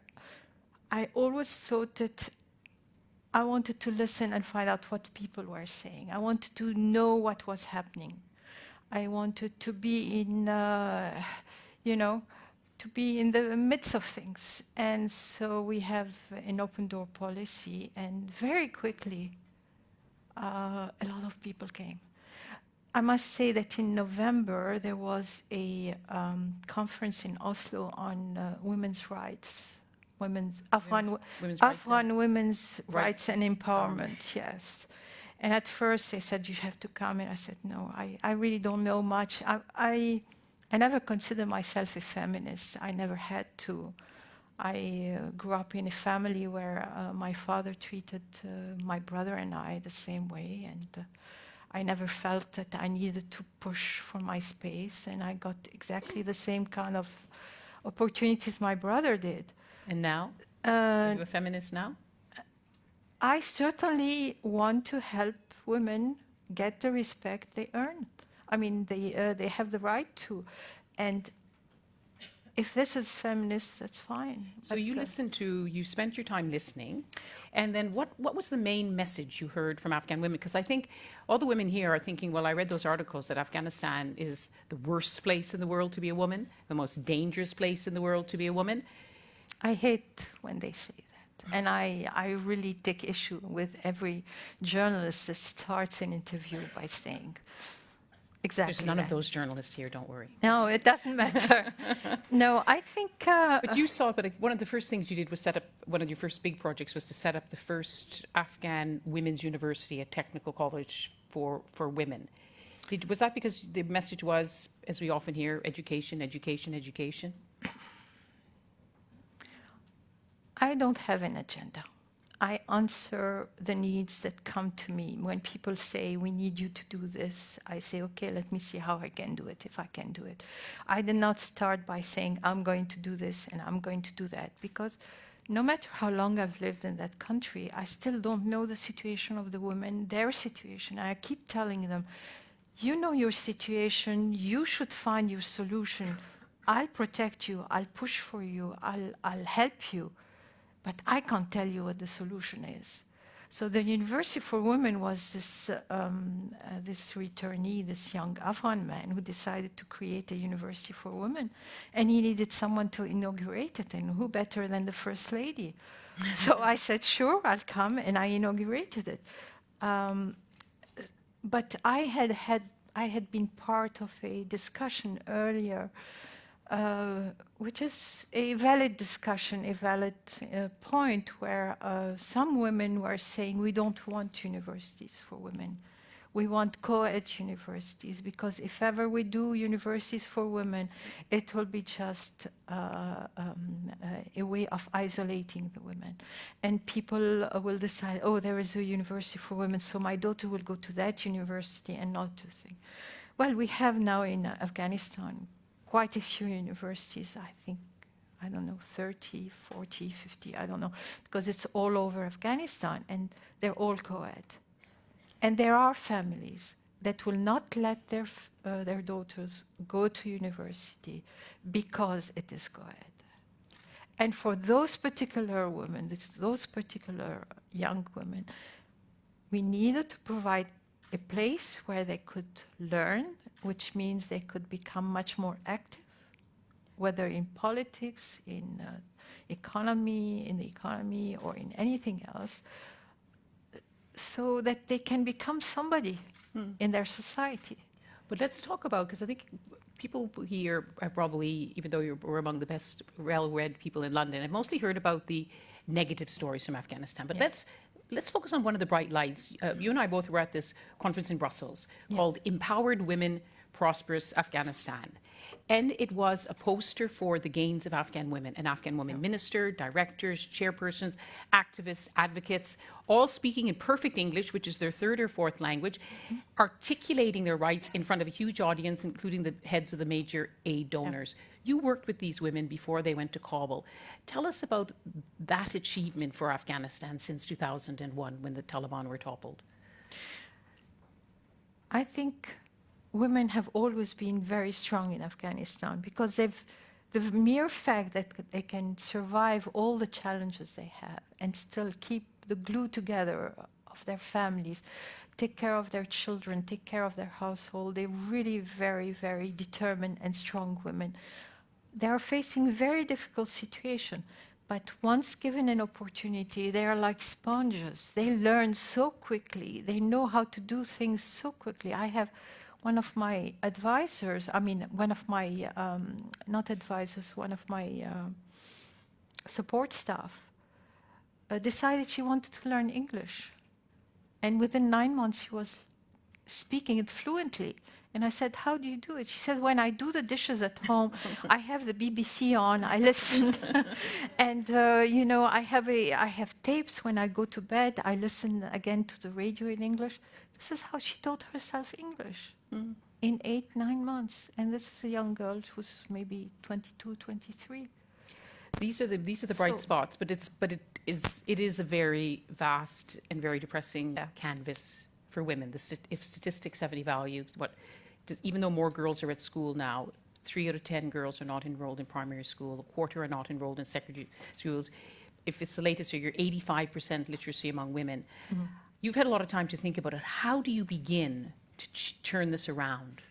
I always thought that I wanted to listen and find out what people were saying. I wanted to know what was happening. I wanted to be in, to be in the midst of things. And so we have an open door policy, and very quickly, a lot of people came. I must say that in November, there was a conference in Oslo on women's rights, Afghan women's rights and empowerment, yes. And at first they said, you have to come, and I said, no, I really don't know much. I never considered myself a feminist. I never had to. I grew up in a family where my father treated my brother and I the same way, and I never felt that I needed to push for my space, and I got exactly the same kind of opportunities my brother did. And now? Are you a feminist now? I certainly want to help women get the respect they earned. I mean, they have the right to. And if this is feminist, that's fine. So you spent your time listening, and then what was the main message you heard from Afghan women? Because I think all the women here are thinking, well, I read those articles that Afghanistan is the worst place in the world to be a woman, the most dangerous place in the world to be a woman. I hate when they say that. And I really take issue with every journalist that starts an interview by saying exactly There's none that. of those journalists here, don't worry. No, it doesn't matter. No, I think... but you saw it, but one of the first things you did was set up, one of your first big projects was to set up the first Afghan women's university, a technical college for women. Was that because the message was, as we often hear, education, education, education? I don't have an agenda. I answer the needs that come to me. When people say, we need you to do this, I say, okay, let me see how I can do it, if I can do it. I did not start by saying, I'm going to do this and I'm going to do that, because no matter how long I've lived in that country, I still don't know the situation of the women, their situation. And I keep telling them, you know your situation, you should find your solution. I'll protect you, I'll push for you, I'll help you. But I can't tell you what the solution is. So the University for Women was this returnee, this young Afghan man who decided to create a university for women. And he needed someone to inaugurate it, and who better than the First Lady? So I said, sure, I'll come, and I inaugurated it. But I had been part of a discussion earlier, which is a valid discussion, a valid point, where some women were saying, we don't want universities for women. We want co-ed universities, because if ever we do universities for women, it will be just a way of isolating the women. And people will decide, oh, there is a university for women, so my daughter will go to that university and not to think. Well, we have now in Afghanistan quite a few universities, I think, I don't know, 30, 40, 50, I don't know, because it's all over Afghanistan, and they're all co-ed. And there are families that will not let their daughters go to university because it is co-ed. And for those particular women, those particular young women, we needed to provide a place where they could learn, which means they could become much more active, whether in politics, in the economy, or in anything else, so that they can become somebody in their society. But let's talk about, because I think people here are probably, even though we're among the best well-read people in London, have mostly heard about the negative stories from Afghanistan. But let's focus on one of the bright lights. You and I both were at this conference in Brussels called Empowered Women, Prosperous Afghanistan. And it was a poster for the gains of Afghan women, an Afghan woman minister, directors, chairpersons, activists, advocates, all speaking in perfect English, which is their third or fourth language, articulating their rights in front of a huge audience, including the heads of the major aid donors. You worked with these women before they went to Kabul. Tell us about that achievement for Afghanistan since 2001, when the Taliban were toppled. I think women have always been very strong in Afghanistan, because the mere fact that they can survive all the challenges they have and still keep the glue together of their families, take care of their children, take care of their household, they're really very, very determined and strong women. They are facing very difficult situation, but once given an opportunity, they are like sponges. They learn so quickly. They know how to do things so quickly. I have one of my advisors, one of my, not advisors, one of my support staff, decided she wanted to learn English. And within 9 months, she was speaking it fluently. And I said, how do you do it? She said, when I do the dishes at home, I have the BBC on, I listen. And, I have tapes when I go to bed, I listen again to the radio in English. This is how she taught herself English in 8, 9 months. And this is a young girl who's maybe 22, 23. These are the bright spots, but it is a very vast and very depressing canvas for women. If statistics have any value, even though more girls are at school now, 3 out of 10 girls are not enrolled in primary school, a quarter are not enrolled in secondary schools. If it's the latest figure, 85% literacy among women. Mm-hmm. You've had a lot of time to think about it. How do you begin to turn this around?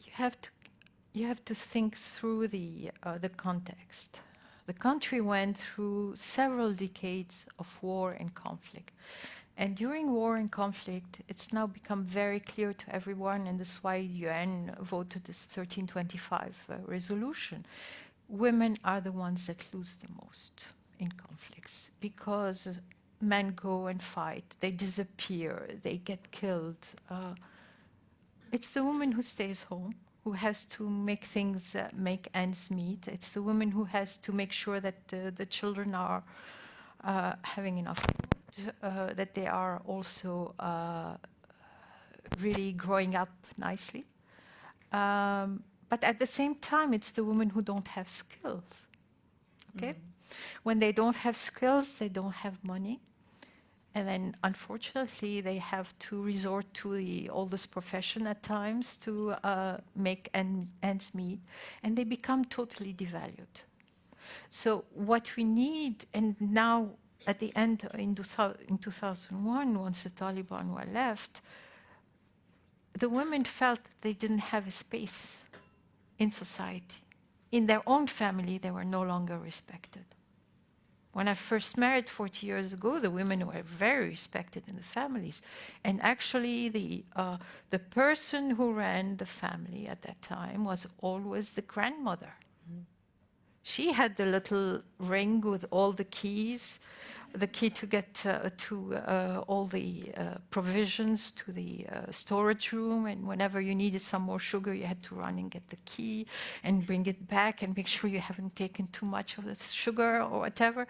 You have to think through the context. The country went through several decades of war and conflict. And during war and conflict, it's now become very clear to everyone, and that's why UN voted this 1325 resolution. Women are the ones that lose the most in conflicts because men go and fight, they disappear, they get killed. It's the woman who stays home, who has to make things, make ends meet. It's the woman who has to make sure that the children are having enough food, that they are also really growing up nicely. But at the same time, it's the women who don't have skills. Okay? When they don't have skills, they don't have money. And then, unfortunately, they have to resort to the oldest profession at times to make ends meet, and they become totally devalued. So what we need, and now at the end, in 2001, once the Taliban were left, the women felt they didn't have a space in society. In their own family, they were no longer respected. When I first married 40 years ago, the women were very respected in the families. And actually, the person who ran the family at that time was always the grandmother. Mm. She had the little ring with all the keys, the key to get to all the provisions to the storage room, and whenever you needed some more sugar, you had to run and get the key and bring it back and make sure you haven't taken too much of the sugar or whatever.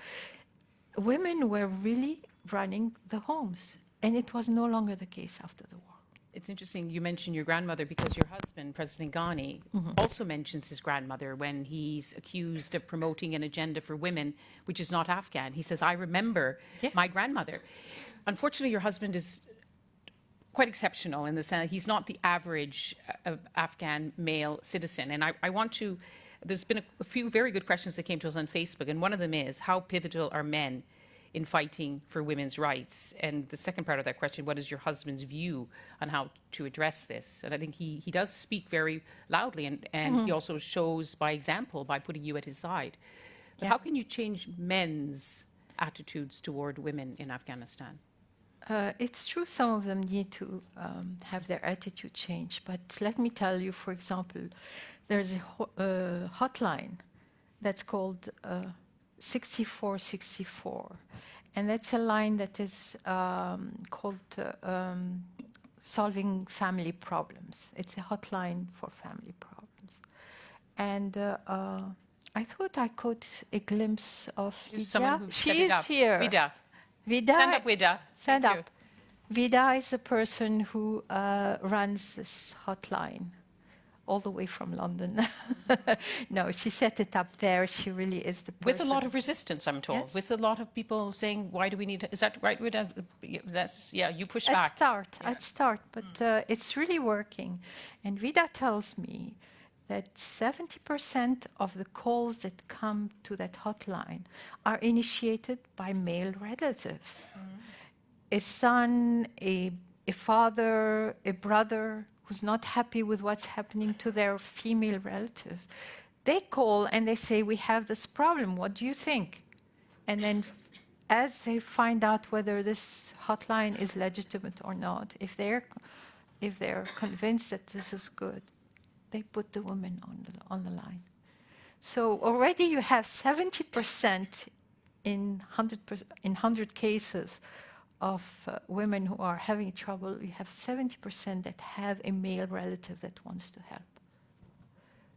Women were really running the homes, and it was no longer the case after the war. It's interesting you mentioned your grandmother because your husband, President Ghani, also mentions his grandmother when he's accused of promoting an agenda for women, which is not Afghan. He says, I remember my grandmother. Unfortunately, your husband is quite exceptional in the sense he's not the average Afghan male citizen. And I want to, there's been a few very good questions that came to us on Facebook, and one of them is, how pivotal are men in fighting for women's rights? And the second part of that question, what is your husband's view on how to address this? And I think he does speak very loudly, and he also shows by example by putting you at his side. But how can you change men's attitudes toward women in Afghanistan? It's true some of them need to have their attitude changed, but let me tell you, for example, there's a hotline that's called 6464, and that's a line that is called Solving Family Problems. It's a hotline for family problems. And I thought I caught a glimpse of Vida. She is here. Vida. Vida. Stand up, Vida. Stand up. Vida is the person who runs this hotline, all the way from London. No, she set it up there. She really is the person. With a lot of resistance, I'm told. Yes. With a lot of people saying, why do we need to, is that right? That's, yeah, you push back. At start, but it's really working. And Vida tells me that 70% of the calls that come to that hotline are initiated by male relatives. A son, a father, a brother who's not happy with what's happening to their female relatives. They call and they say, we have this problem, what do you think? And then as they find out whether this hotline is legitimate or not, if they're convinced that this is good, they put the woman on the line. So already you have 70% in 100 cases of women who are having trouble. You have 70% that have a male relative that wants to help.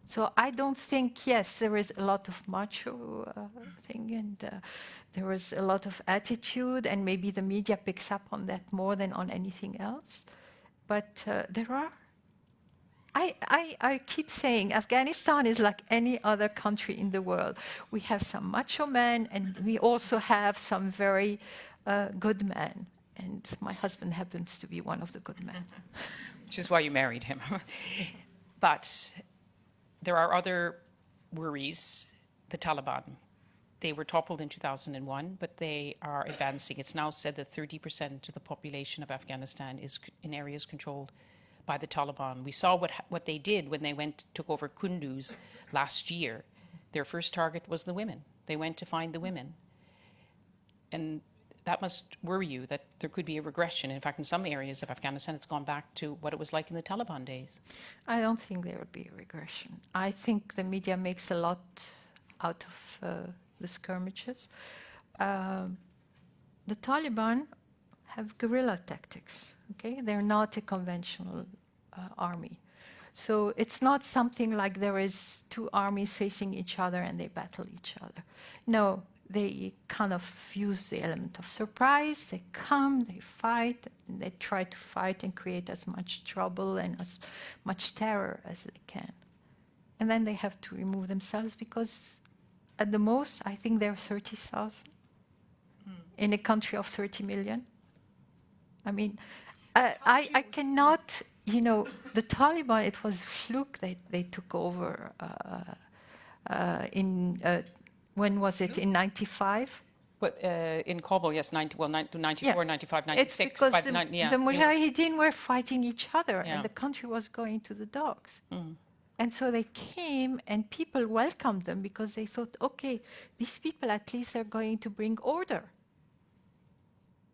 So I don't think, yes, there is a lot of macho thing, and there is a lot of attitude, and maybe the media picks up on that more than on anything else. But there are I keep saying Afghanistan is like any other country in the world. We have some macho men, and we also have some very good men. And my husband happens to be one of the good men. Which is why you married him. But there are other worries. The Taliban. They were toppled in 2001, but they are advancing. It's now said that 30% of the population of Afghanistan is in areas controlled by the Taliban. We saw what they did when they took over Kunduz last year. Their first target was the women. They went to find the women. And that must worry you, that there could be a regression. In fact, in some areas of Afghanistan, it's gone back to what it was like in the Taliban days. I don't think there will be a regression. I think the media makes a lot out of the skirmishes. The Taliban have guerrilla tactics, okay? They're not a conventional army. So it's not something like there is two armies facing each other and they battle each other. No, they kind of use the element of surprise. They come, they fight, and they try to fight and create as much trouble and as much terror as they can. And then they have to remove themselves because at the most, I think there are 30,000 in a country of 30 million. I mean, I cannot, you know, the Taliban, it was a fluke that they took over when was it, in 95? But in Kabul, yes, 94, Yeah. 95, 96. It's because by the yeah. Mujahideen were fighting each other Yeah. and the country was going to the dogs. Mm. And so they came and people welcomed them because they thought, okay, these people at least are going to bring order.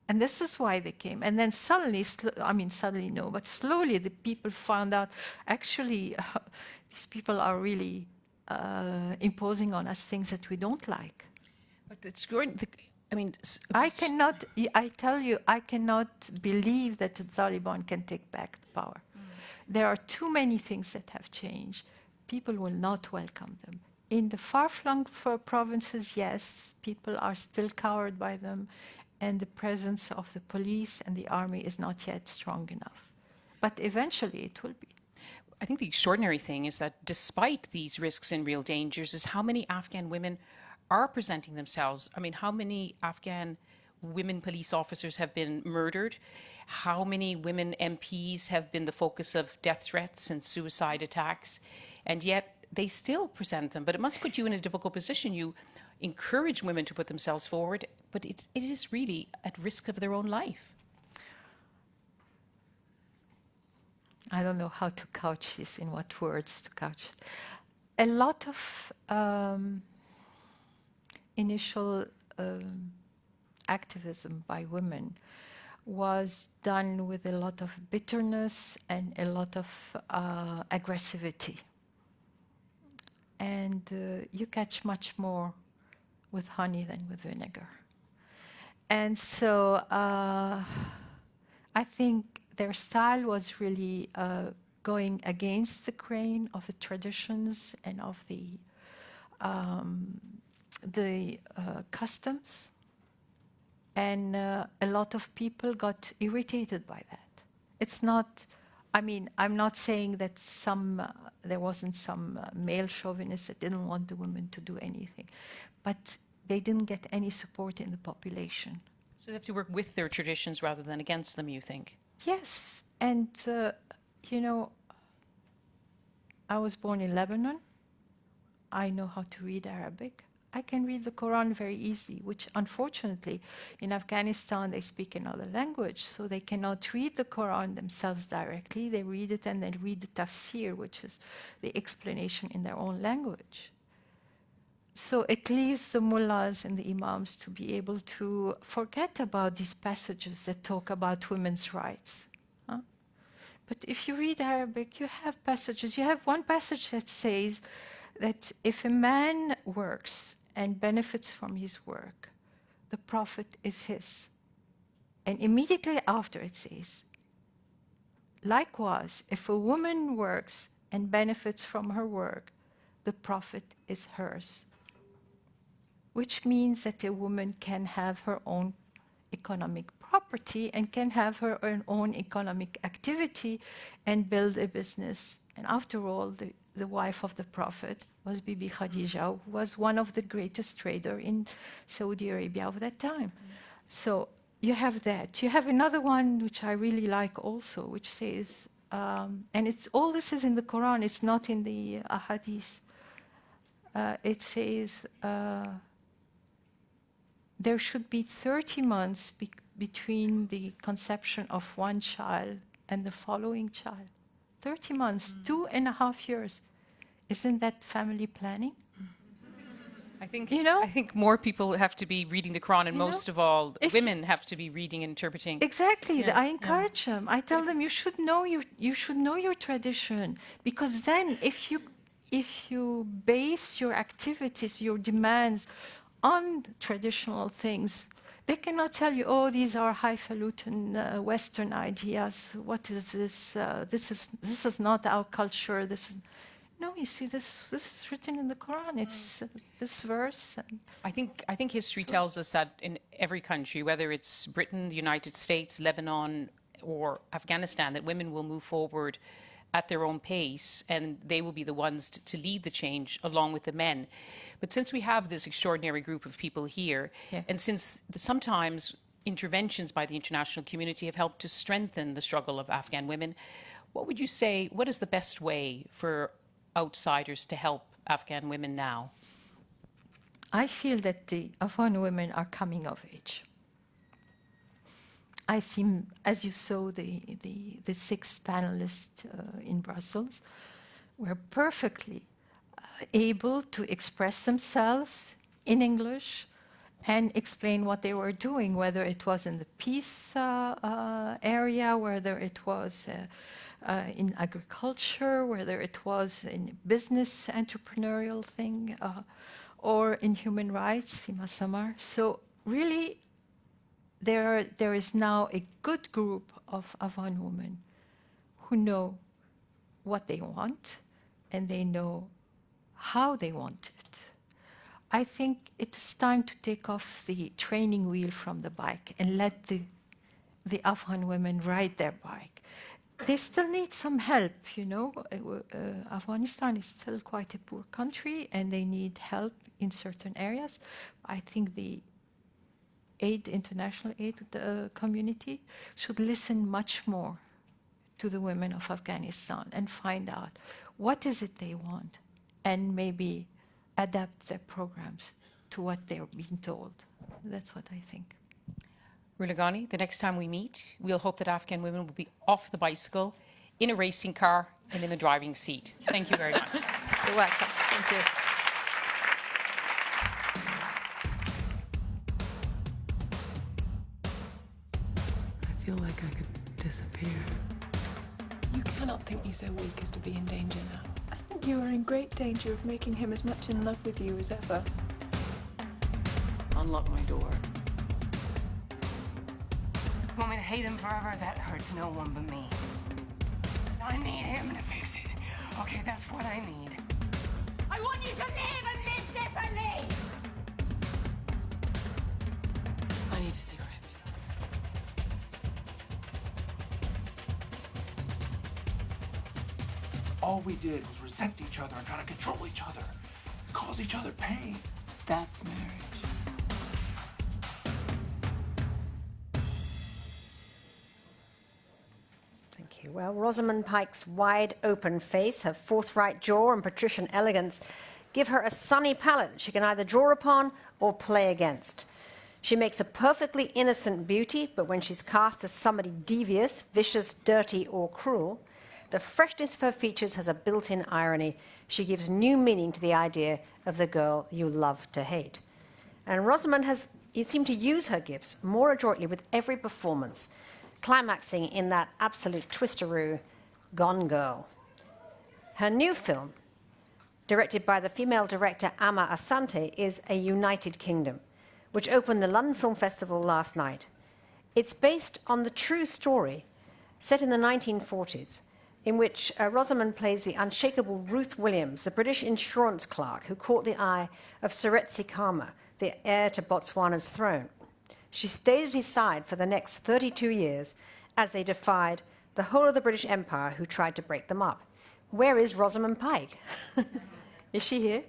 And this is why they came. And then suddenly, suddenly no, but slowly the people found out, actually, these people are really imposing on us things that we don't like. But it's going, I tell you, I cannot believe that the Taliban can take back the power. There are too many things that have changed. People will not welcome them. In the far-flung provinces, yes, people are still cowed by them, and the presence of the police and the army is not yet strong enough. But eventually it will be. I think the extraordinary thing is that despite these risks and real dangers is how many Afghan women are presenting themselves. I mean, how many Afghan women police officers have been murdered? How many women MPs have been the focus of death threats and suicide attacks? And yet they still present them. But it must put you in a difficult position. You encourage women to put themselves forward, but it is really at risk of their own life. I don't know how to couch this, in what words to couch it. A lot of initial activism by women was done with a lot of bitterness and a lot of aggressivity. And you catch much more with honey than with vinegar. And so I think their style was really going against the grain of the traditions and of the customs. And a lot of people got irritated by that. It's not, I mean, I'm not saying that there wasn't some male chauvinists that didn't want the women to do anything, but they didn't get any support in the population. So they have to work with their traditions rather than against them, you think? Yes, and you know, I was born in Lebanon. I know how to read Arabic. I can read the Quran very easily, which unfortunately in Afghanistan they speak another language, so they cannot read the Quran themselves directly. They read it and then read the tafsir, which is the explanation in their own language. So it leaves the mullahs and the imams to be able to forget about these passages that talk about women's rights. Huh? But if you read Arabic, you have passages. You have one passage that says that if a man works and benefits from his work, the profit is his. And immediately after it says, likewise, if a woman works and benefits from her work, the profit is hers. Which means that a woman can have her own economic property and can have her own economic activity and build a business. And after all, the wife of the Prophet was Bibi Khadija, who was one of the greatest traders in Saudi Arabia of that time. So you have that. You have another one which I really like also, which says, and it's all this is in the Quran, it's not in the Ahadith. It says there should be 30 months between the conception of one child and the following child. 30 months, 2.5 years. Isn't that family planning? I think more people have to be reading the Quran, and most of all, women have to be reading and interpreting. Exactly. I encourage them. I tell them you should know your tradition, because then if you base your activities, your demands on traditional things, they cannot tell you, oh, these are highfalutin Western ideas. What is this? This is not our culture. No, you see, this is written in the Quran. It's this verse. I think history tells us that in every country, whether it's Britain, the United States, Lebanon, or Afghanistan, that women will move forward at their own pace, and they will be the ones to lead the change along with the men. But since we have this extraordinary group of people here, and since sometimes interventions by the international community have helped to strengthen the struggle of Afghan women, what would you say, what is the best way for outsiders to help Afghan women now? I feel that the Afghan women are coming of age. I see, as you saw, the 6 panelists in Brussels were perfectly able to express themselves in English and explain what they were doing, whether it was in the peace area, whether it was in agriculture, whether it was in business entrepreneurial thing, or in human rights, Sima Samar. So really, there is now a good group of Afghan women who know what they want, and they know how they want it. I think it is time to take off the training wheel from the bike and let the Afghan women ride their bike. They still need some help, you know. Afghanistan is still quite a poor country, and they need help in certain areas. I think the international aid community should listen much more to the women of Afghanistan and find out what is it they want, and maybe adapt their programs to what they're being told. That's what I think. Rula Ghani, the next time we meet, we'll hope that Afghan women will be off the bicycle, in a racing car, and in the driving seat. Thank you very much. You're welcome. Thank you. I feel like I could disappear. You cannot think me so weak as to be in danger now. I think you are in great danger of making him as much in love with you as ever. Unlock my door. You want me to hate him forever? That hurts no one but me. I need him to fix it. Okay, that's what I need. I want you to live and live differently! I need a cigarette. All we did was resent each other and try to control each other, cause each other pain. That's marriage. Thank you. Well, Rosamund Pike's wide-open face, her forthright jaw and patrician elegance give her a sunny palette that she can either draw upon or play against. She makes a perfectly innocent beauty, but when she's cast as somebody devious, vicious, dirty, or cruel, the freshness of her features has a built-in irony. She gives new meaning to the idea of the girl you love to hate. And Rosamund you seem to use her gifts more adroitly with every performance, climaxing in that absolute twisteroo, Gone Girl. Her new film, directed by the female director Amma Asante, is A United Kingdom, which opened the London Film Festival last night. It's based on the true story set in the 1940s, in which Rosamund plays the unshakable Ruth Williams, the British insurance clerk who caught the eye of Seretse Khama, the heir to Botswana's throne. She stayed at his side for the next 32 years as they defied the whole of the British Empire who tried to break them up. Where is Rosamund Pike? Is she here?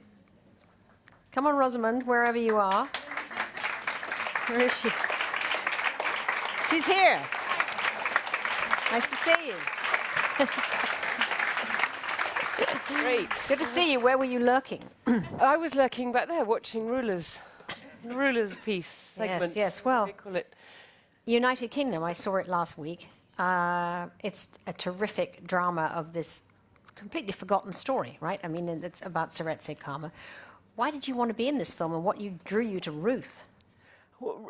Come on, Rosamund, wherever you are. Where is she? She's here. Nice to see you. Great. Good to see you. Where were you lurking? I was lurking back there watching Ruler's piece segment. Yes, well, They call it. United Kingdom, I saw it last week. It's a terrific drama of this completely forgotten story, right? I mean, it's about Seretse Khama. Why did you want to be in this film, and what drew you to Ruth? Well,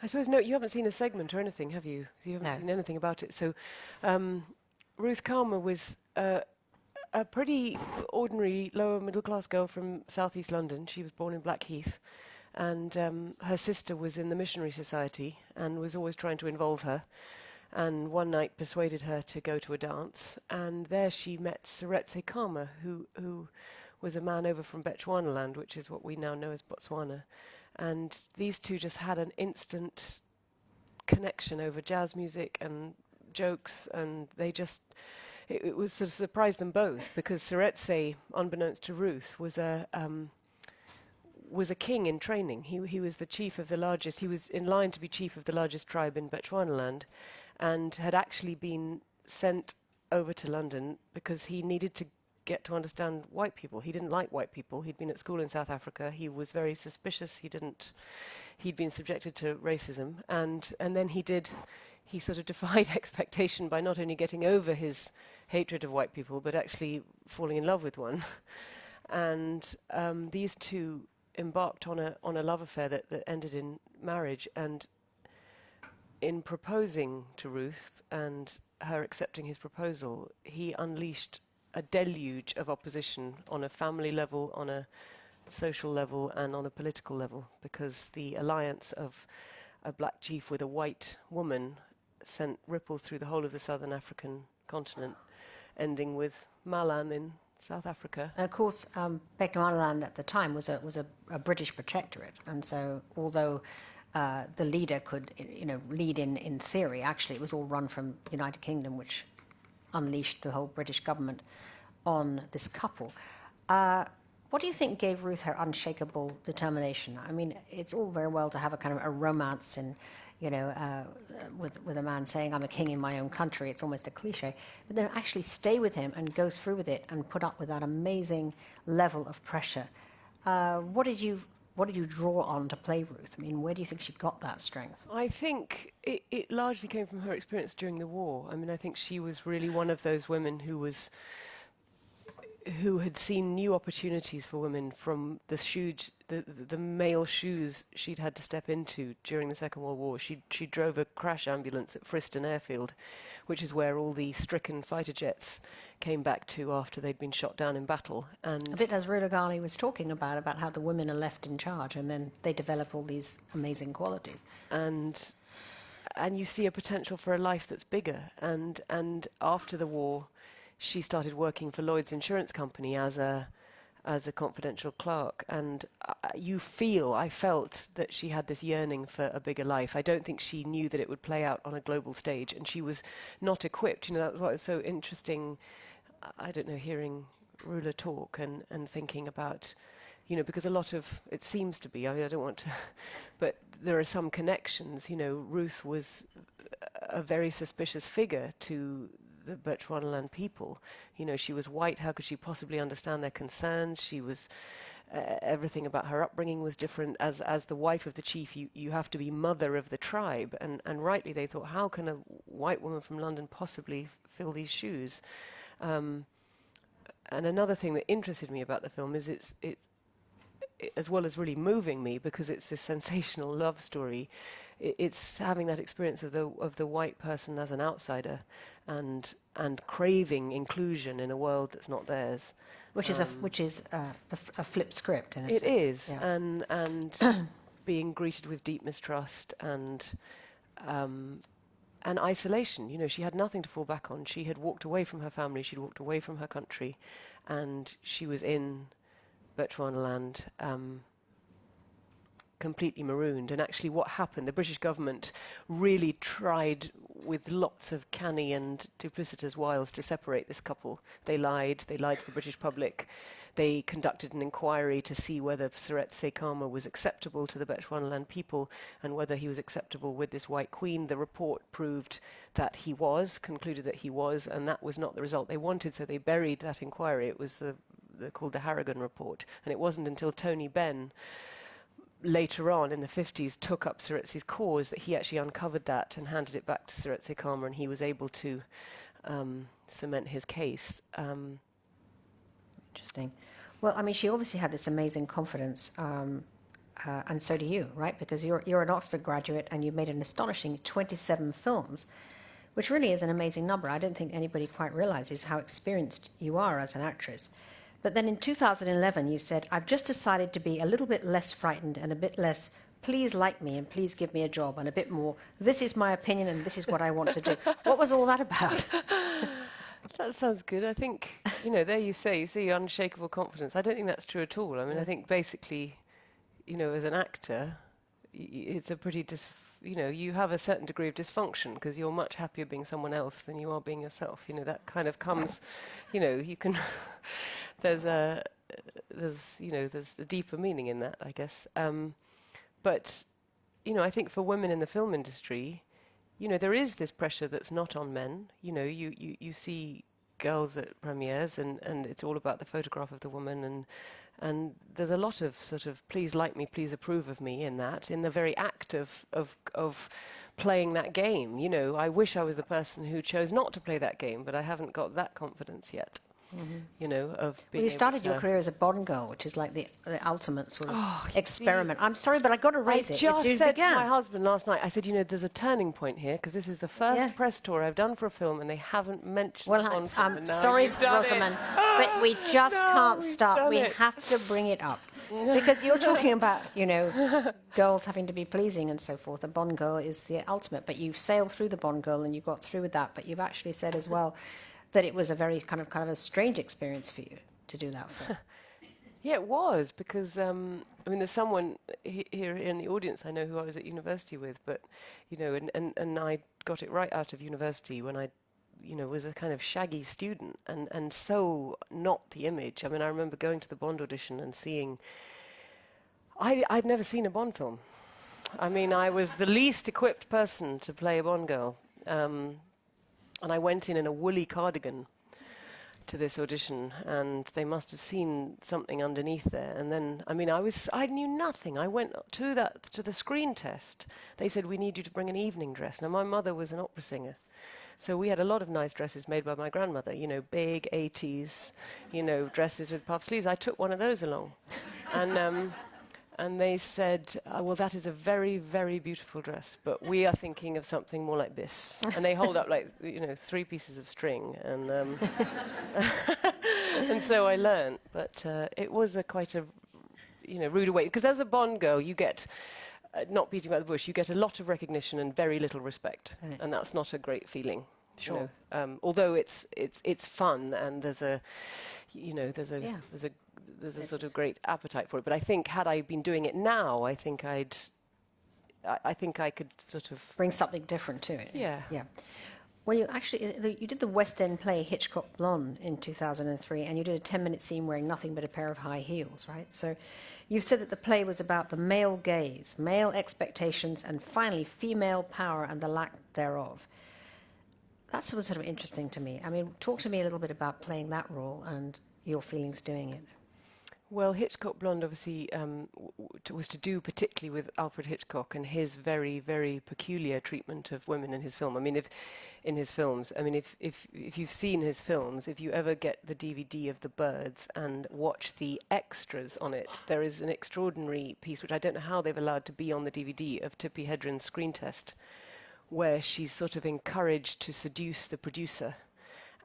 I suppose, no, you haven't seen a segment or anything, have you? You haven't seen anything about it. So Ruth Khama was a pretty ordinary lower middle class girl from southeast London. She was born in Blackheath, and her sister was in the Missionary Society and was always trying to involve her, and one night persuaded her to go to a dance, and there she met Seretse Khama, who was a man over from Bechuanaland, which is what we now know as Botswana. And these two just had an instant connection over jazz music and jokes, and they just, it was sort of surprised them both, because Seretse, unbeknownst to Ruth, was a king in training. He was the chief of the largest, he was in line to be chief of the largest tribe in Bechuanaland, and had actually been sent over to London because he needed to get to understand white people. He didn't like white people. He'd been at school in South Africa. He was very suspicious. He'd been subjected to racism, and then he sort of defied expectation by not only getting over his hatred of white people, but actually falling in love with one. And these two embarked on a love affair that ended in marriage, and in proposing to Ruth and her accepting his proposal, he unleashed a deluge of opposition on a family level, on a social level, and on a political level, because the alliance of a black chief with a white woman sent ripples through the whole of the southern African continent, ending with Malan in South Africa. And of course, Bechuanaland at the time was a British protectorate, and so although the leader could, lead in theory, actually it was all run from the United Kingdom, which unleashed the whole British government on this couple. What do you think gave Ruth her unshakable determination? I mean, it's all very well to have a kind of a romance and, with a man saying, I'm a king in my own country. It's almost a cliche. But then actually stay with him and go through with it and put up with that amazing level of pressure. What did you draw on to play Ruth? I mean, where do you think she got that strength? I think it largely came from her experience during the war. I mean, I think she was really one of those women who had seen new opportunities for women from the male shoes she'd had to step into during the Second World War. She drove a crash ambulance at Friston Airfield, which is where all the stricken fighter jets came back to after they'd been shot down in battle. And a bit as Rula Ghani was talking about how the women are left in charge, and then they develop all these amazing qualities. And you see a potential for a life that's bigger. And after the war, she started working for Lloyd's Insurance Company as a confidential clerk, and I felt that she had this yearning for a bigger life. I don't think she knew that it would play out on a global stage, and she was not equipped. That was what was so interesting. I don't know, hearing Rula talk and thinking about, because a lot of it seems to be. I mean, I don't want to, but there are some connections. Ruth was a very suspicious figure to the Bechuanaland people. She was white. How could she possibly understand their concerns? She was everything about her upbringing was different. As the wife of the chief, you have to be mother of the tribe, and rightly they thought, how can a white woman from London possibly fill these shoes? And another thing that interested me about the film is it as well as really moving me, because it's this sensational love story. It's having that experience of the white person as an outsider, and craving inclusion in a world that's not theirs, which is a flip script. In a it sense. Is, yeah. and being greeted with deep mistrust and isolation. She had nothing to fall back on. She had walked away from her family. She'd walked away from her country, and she was in Bechuanaland, completely marooned. And actually what happened, the British government really tried with lots of canny and duplicitous wiles to separate this couple. They lied to the British public. They conducted an inquiry to see whether Suret Sekama was acceptable to the Bechuanaland people and whether he was acceptable with this white queen. The report proved that he was, concluded that he was, and that was not the result they wanted, so they buried that inquiry. It was called the Harrigan report. And it wasn't until Tony Benn later on in the 50s took up Suret's cause that he actually uncovered that and handed it back to Suret Sekama, and he was able to cement his case. Interesting. Well, I mean, she obviously had this amazing confidence, and so do you, right? Because you're an Oxford graduate and you made an astonishing 27 films, which really is an amazing number. I don't think anybody quite realizes how experienced you are as an actress. But then in 2011, you said, I've just decided to be a little bit less frightened and a bit less, please like me and please give me a job, and a bit more, this is my opinion and this is what I want to do. What was all that about? That sounds good. I think, there you see unshakable confidence. I don't think that's true at all. I mean, I think basically, as an actor, it's a pretty, you have a certain degree of dysfunction because you're much happier being someone else than you are being yourself. That kind of comes, you can, there's a deeper meaning in that, I guess. But, I think for women in the film industry, there is this pressure that's not on men. You see girls at premieres and it's all about the photograph of the woman and there's a lot of sort of please like me, please approve of me in the very act of playing that game. I wish I was the person who chose not to play that game, but I haven't got that confidence yet. Of being you started your career as a Bond girl, which is like the ultimate sort of experiment. I'm sorry, but I got to raise it. I just said to my husband last night, I said, there's a turning point here because this is the first press tour I've done for a film and they haven't mentioned Bond film. I'm sorry, Rosamund, but we just can't stop. We have to bring it up because you're talking about, girls having to be pleasing and so forth. A Bond girl is the ultimate, but you sailed through the Bond girl and you got through with that. But you've actually said as well that it was a very kind of a strange experience for you to do that film. Yeah, it was, because, there's someone here in the audience I know who I was at university with, but, and I got it right out of university when I, was a kind of shaggy student and so not the image. I remember going to the Bond audition and seeing, I'd never seen a Bond film. I was the least equipped person to play a Bond girl. And I went in a woolly cardigan to this audition, and they must have seen something underneath there. And then, I knew nothing. I went to the screen test. They said, we need you to bring an evening dress. Now, my mother was an opera singer, so we had a lot of nice dresses made by my grandmother, big 80s, dresses with puff sleeves. I took one of those along. And they said, well, that is a very, very beautiful dress, but we are thinking of something more like this. And they hold up 3 pieces of string. And and so I learned. But it was quite a, rude awakening. Because as a Bond girl, you get, not beating about the bush, you get a lot of recognition and very little respect. And that's not a great feeling. Sure. Although it's fun and there's a sort of great appetite for it. But I think had I been doing it now, I think I could sort of bring something different to it. Yeah. Yeah. Well, you did the West End play Hitchcock Blonde in 2003, and you did a 10-minute scene wearing nothing but a pair of high heels, right? So you've said that the play was about the male gaze, male expectations, and finally female power and the lack thereof. That's sort of interesting to me. Talk to me a little bit about playing that role and your feelings doing it. Well, Hitchcock Blonde obviously was to do particularly with Alfred Hitchcock and his very, very peculiar treatment of women in his film. If you've seen his films, if you ever get the DVD of The Birds and watch the extras on it, there is an extraordinary piece, which I don't know how they've allowed to be on the DVD, of Tippi Hedren's screen test, where she's sort of encouraged to seduce the producer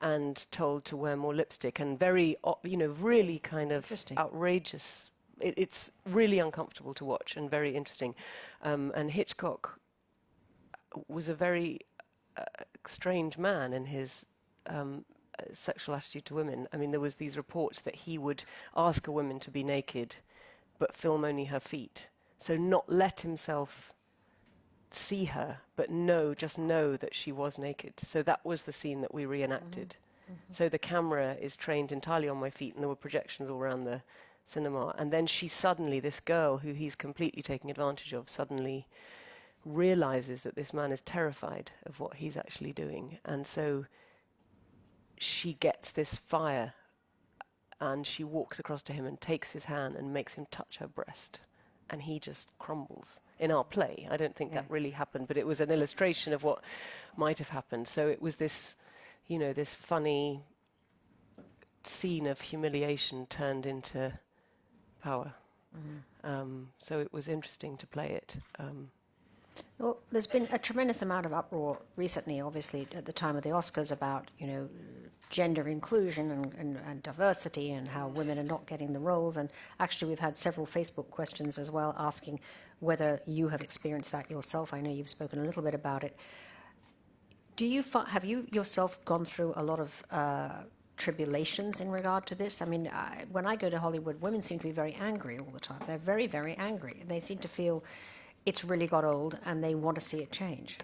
and told to wear more lipstick, and very, really kind of outrageous. It's really uncomfortable to watch and very interesting. And Hitchcock was a very strange man in his sexual attitude to women. There was these reports that he would ask a woman to be naked, but film only her feet. So not let himself see her, but just know that she was naked. So that was the scene that we reenacted. So the camera is trained entirely on my feet, and there were projections all around the cinema. And then she suddenly, this girl who he's completely taking advantage of, suddenly realizes that this man is terrified of what he's actually doing. And so she gets this fire, and she walks across to him and takes his hand and makes him touch her breast. And he just crumbles. In our play, I don't think that really happened, but it was an illustration of what might have happened. So it was this, this funny scene of humiliation turned into power. So it was interesting to play it. Well, there's been a tremendous amount of uproar recently, obviously, at the time of the Oscars about, gender inclusion and diversity and how women are not getting the roles. And actually, we've had several Facebook questions as well asking whether you have experienced that yourself. I know you've spoken a little bit about it. Have you yourself gone through a lot of tribulations in regard to this? I mean, when I go to Hollywood, women seem to be very angry all the time. They're very, very angry. They seem to feel it's really got old and they want to see it change.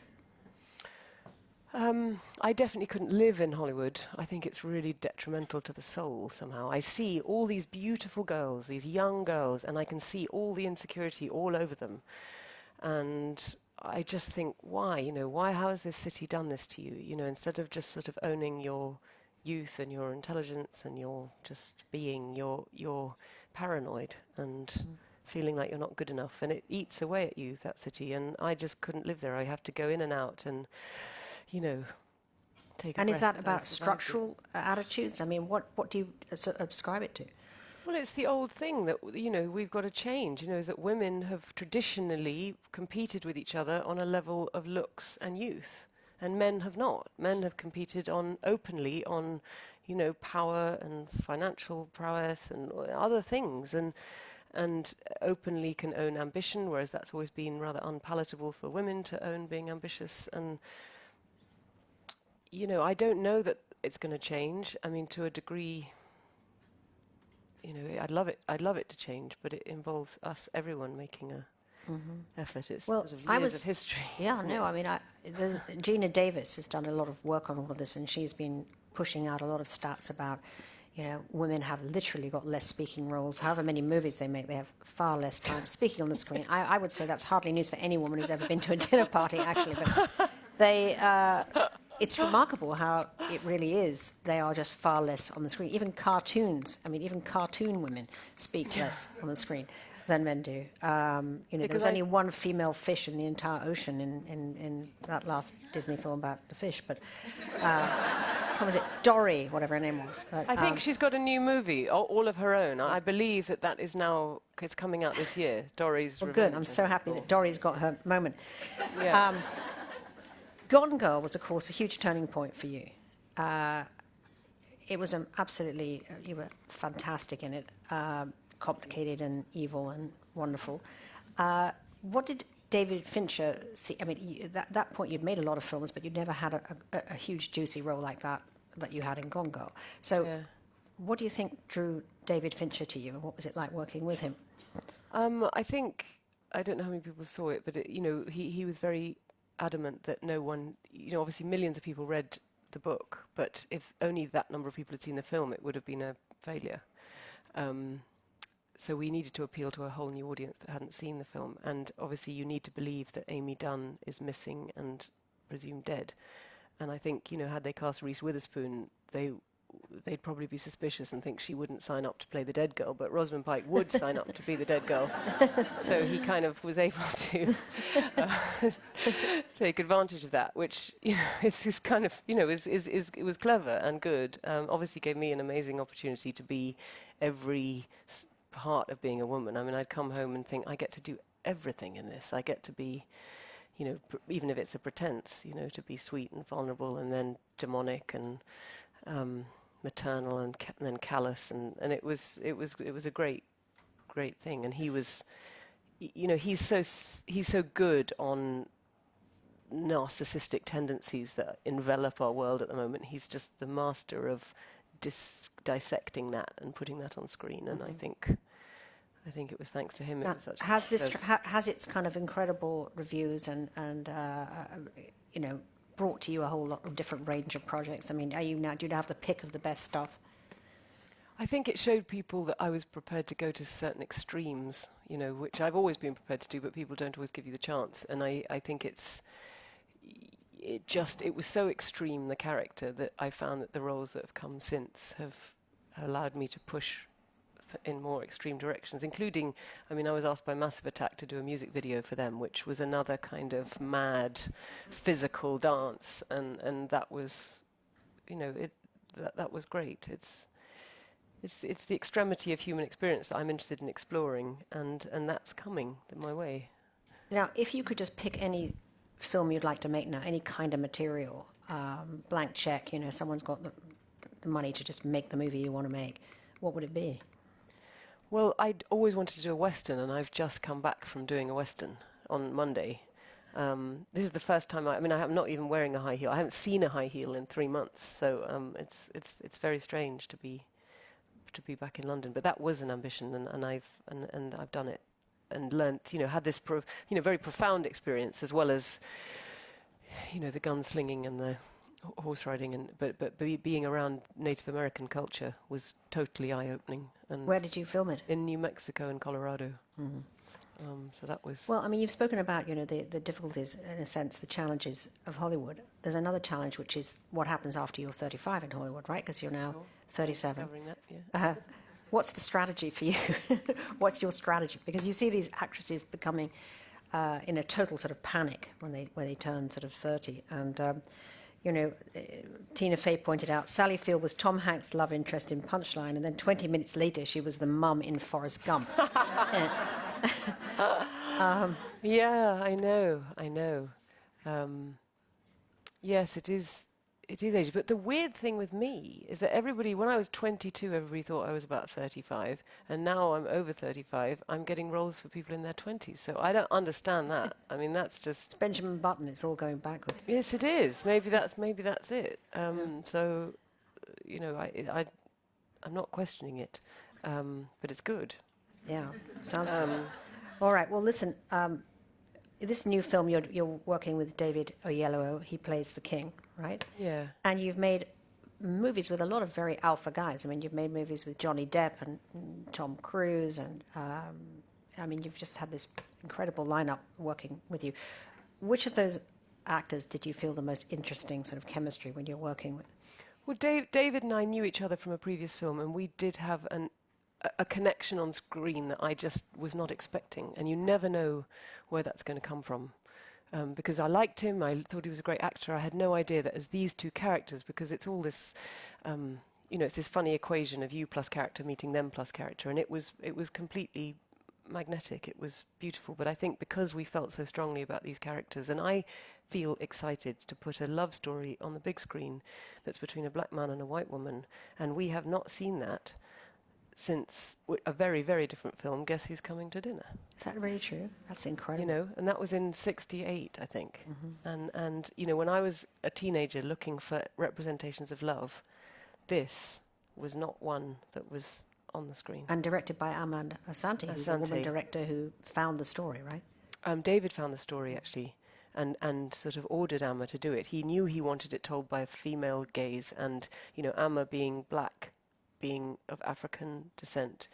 I definitely couldn't live in Hollywood. I think it's really detrimental to the soul somehow. I see all these beautiful girls, these young girls, and I can see all the insecurity all over them. And I just think, why? How has this city done this to you? Instead of just sort of owning your youth and your intelligence and your just being, you're paranoid and feeling like you're not good enough. And it eats away at you, that city. And I just couldn't live there. I have to go in and out and take a And is breath that about structural attitudes? I mean, what do you ascribe it to? Well, it's the old thing that, we've got to change, is that women have traditionally competed with each other on a level of looks and youth, and men have not. Men have competed openly on, power and financial prowess and other things, and openly can own ambition, whereas that's always been rather unpalatable for women to own being ambitious. And, I don't know that it's going to change. I mean, to a degree, I'd love it to change, but it involves everyone making a effort. It's sort of years of history. Yeah, no, I mean, Gina Davis has done a lot of work on all of this, and she's been pushing out a lot of stats about, women have literally got less speaking roles. However many movies they make, they have far less time speaking on the screen. I would say that's hardly news for any woman who's ever been to a dinner party, actually, but it's remarkable how it really is. They are just far less on the screen. Even cartoons, even cartoon women speak less on the screen than men do. There's only one female fish in the entire ocean in that last Disney film about the fish, but what was it? Dory, whatever her name was. But, I think she's got a new movie, all of her own. I believe that is now, it's coming out this year, Dory's Revenge. Good, I'm so happy that Dory's got her moment. Yeah. Gone Girl was, of course, a huge turning point for you. It was absolutely, you were fantastic in it, complicated and evil and wonderful. What did David Fincher see? I mean, at that point you'd made a lot of films, but you'd never had a huge, juicy role like that you had in Gone Girl. So what do you think drew David Fincher to you, and what was it like working with him? I think, I don't know how many people saw it, but he was very adamant that no one, obviously millions of people read the book, but if only that number of people had seen the film, it would have been a failure. So we needed to appeal to a whole new audience that hadn't seen the film, and obviously you need to believe that Amy Dunn is missing and presumed dead. And I think, had they cast Reese Witherspoon, they'd probably be suspicious and think she wouldn't sign up to play the dead girl, but Rosamund Pike would sign up to be the dead girl. So he kind of was able to take advantage of that, which is kind of it was clever and good. Obviously gave me an amazing opportunity to be every part of being a woman. I mean, I'd come home and think I get to do everything in this. I get to be, even if it's a pretense, to be sweet and vulnerable, and then demonic and maternal and then callous, and it was a great thing. And he was, he's so good on narcissistic tendencies that envelop our world at the moment. He's just the master of dissecting that and putting that on screen. And I think I think it was thanks to him. Now, It was such has its kind of incredible reviews and you know, brought to you a whole lot of different range of projects? I mean, do you have the pick of the best stuff? I think it showed people that I was prepared to go to certain extremes, you know, which I've always been prepared to do, but people don't always give you the chance. And I think it was so extreme, the character, that I found that the roles that have come since have allowed me to push in more extreme directions, including, I mean, I was asked by Massive Attack to do a music video for them, which was another kind of mad physical dance, and that was, you know, that was great. It's the extremity of human experience that I'm interested in exploring, and that's coming my way. Now, if you could just pick any film you'd like to make now, any kind of material, blank check, you know, someone's got the money to just make the movie you want to make, what would it be? Well, I'd always wanted to do a Western, and I've just come back from doing a Western on Monday. This is the first time I'm not even wearing a high heel. I haven't seen a high heel in 3 months, so it's very strange to be back in London. But that was an ambition, and I've done it and learnt, you know, had this very profound experience, as well as, you know, the gunslinging and the horse riding, but being around Native American culture was totally eye-opening. And where did you film it? In New Mexico and Colorado. Mm-hmm. So that was... Well, I mean, you've spoken about, you know, the difficulties, in a sense, the challenges of Hollywood. There's another challenge, which is what happens after you're 35 in Hollywood, right? Because you're now 37. Discovering that, yeah. What's the strategy for you? What's your strategy? Because you see these actresses becoming in a total sort of panic when they turn sort of 30. And, you know, Tina Fey pointed out, Sally Field was Tom Hanks' love interest in Punchline, and then 20 minutes later she was the mum in Forrest Gump. Yeah, I know. Yes, it is age. But the weird thing with me is that everybody, when I was 22, everybody thought I was about 35, and now I'm over 35, I'm getting roles for people in their 20s. So I don't understand that. I mean, that's just... Benjamin Button, it's all going backwards. Yes, it is. Maybe that's it. So, you know, I'm not questioning it, but it's good. Yeah, sounds good. All right, well, listen, this new film, you're working with David Oyelowo. He plays the king, right? Yeah. And you've made movies with a lot of very alpha guys. I mean, you've made movies with Johnny Depp and Tom Cruise, and I mean, you've just had this incredible lineup working with you. Which of those actors did you feel the most interesting sort of chemistry when you're working with? Well, David and I knew each other from a previous film, and we did have a connection on screen that I just was not expecting, and you never know where that's going to come from. Because I liked him, I thought he was a great actor. I had no idea that as these two characters, because it's all this, you know, it's this funny equation of you plus character meeting them plus character, and it was completely magnetic. It was beautiful. But I think because we felt so strongly about these characters, and I feel excited to put a love story on the big screen that's between a black man and a white woman, and we have not seen that since a very, very different film, Guess Who's Coming to Dinner? Is that really true? That's incredible. You know, and that was in '68, I think. Mm-hmm. And you know, when I was a teenager looking for representations of love, this was not one that was on the screen. And directed by Ahmad Asante, who's a woman director who found the story, right? David found the story, actually, and sort of ordered Amma to do it. He knew he wanted it told by a female gaze, and, you know, Amma being black, being of African descent,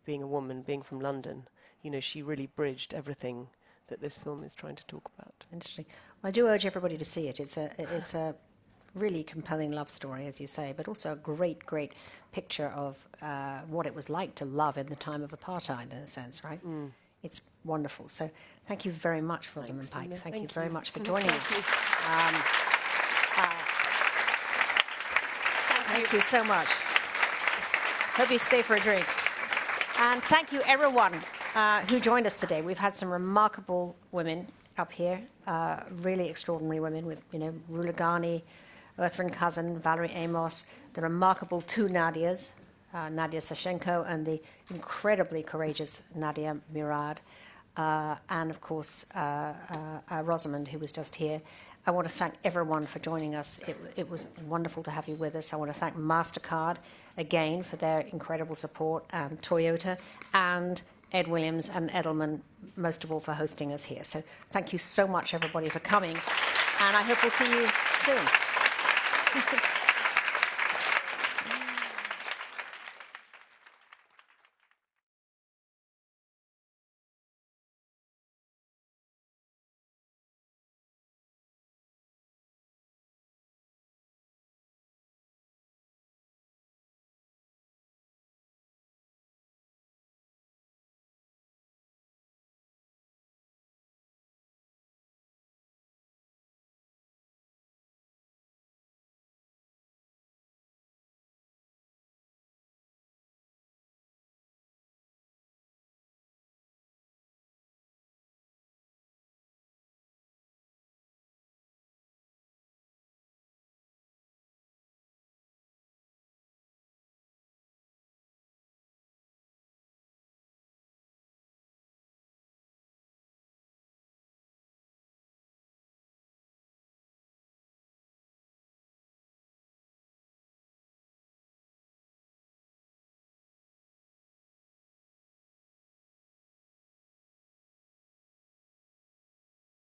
being a woman, being from London, you know, she really bridged everything that this film is trying to talk about. Interesting. Well, I do urge everybody to see it. It's a really compelling love story, as you say, but also a great, great picture of what it was like to love in the time of apartheid, in a sense, right? Mm. It's wonderful. So thank you very much, Rosamund Pike. Thank you very much for joining us. Thank you so much. Hope you stay for a drink. And thank you, everyone who joined us today. We've had some remarkable women up here, really extraordinary women with, you know, Rula Ghani, Ertharin cousin, Valerie Amos, the remarkable two Nadias, Nadiya Savchenko and the incredibly courageous Nadia Murad, and of course Rosamund, who was just here. I want to thank everyone for joining us. It was wonderful to have you with us. I want to thank MasterCard again for their incredible support, and Toyota, and Ed Williams and Edelman, most of all for hosting us here. So thank you so much, everybody, for coming, and I hope we'll see you soon.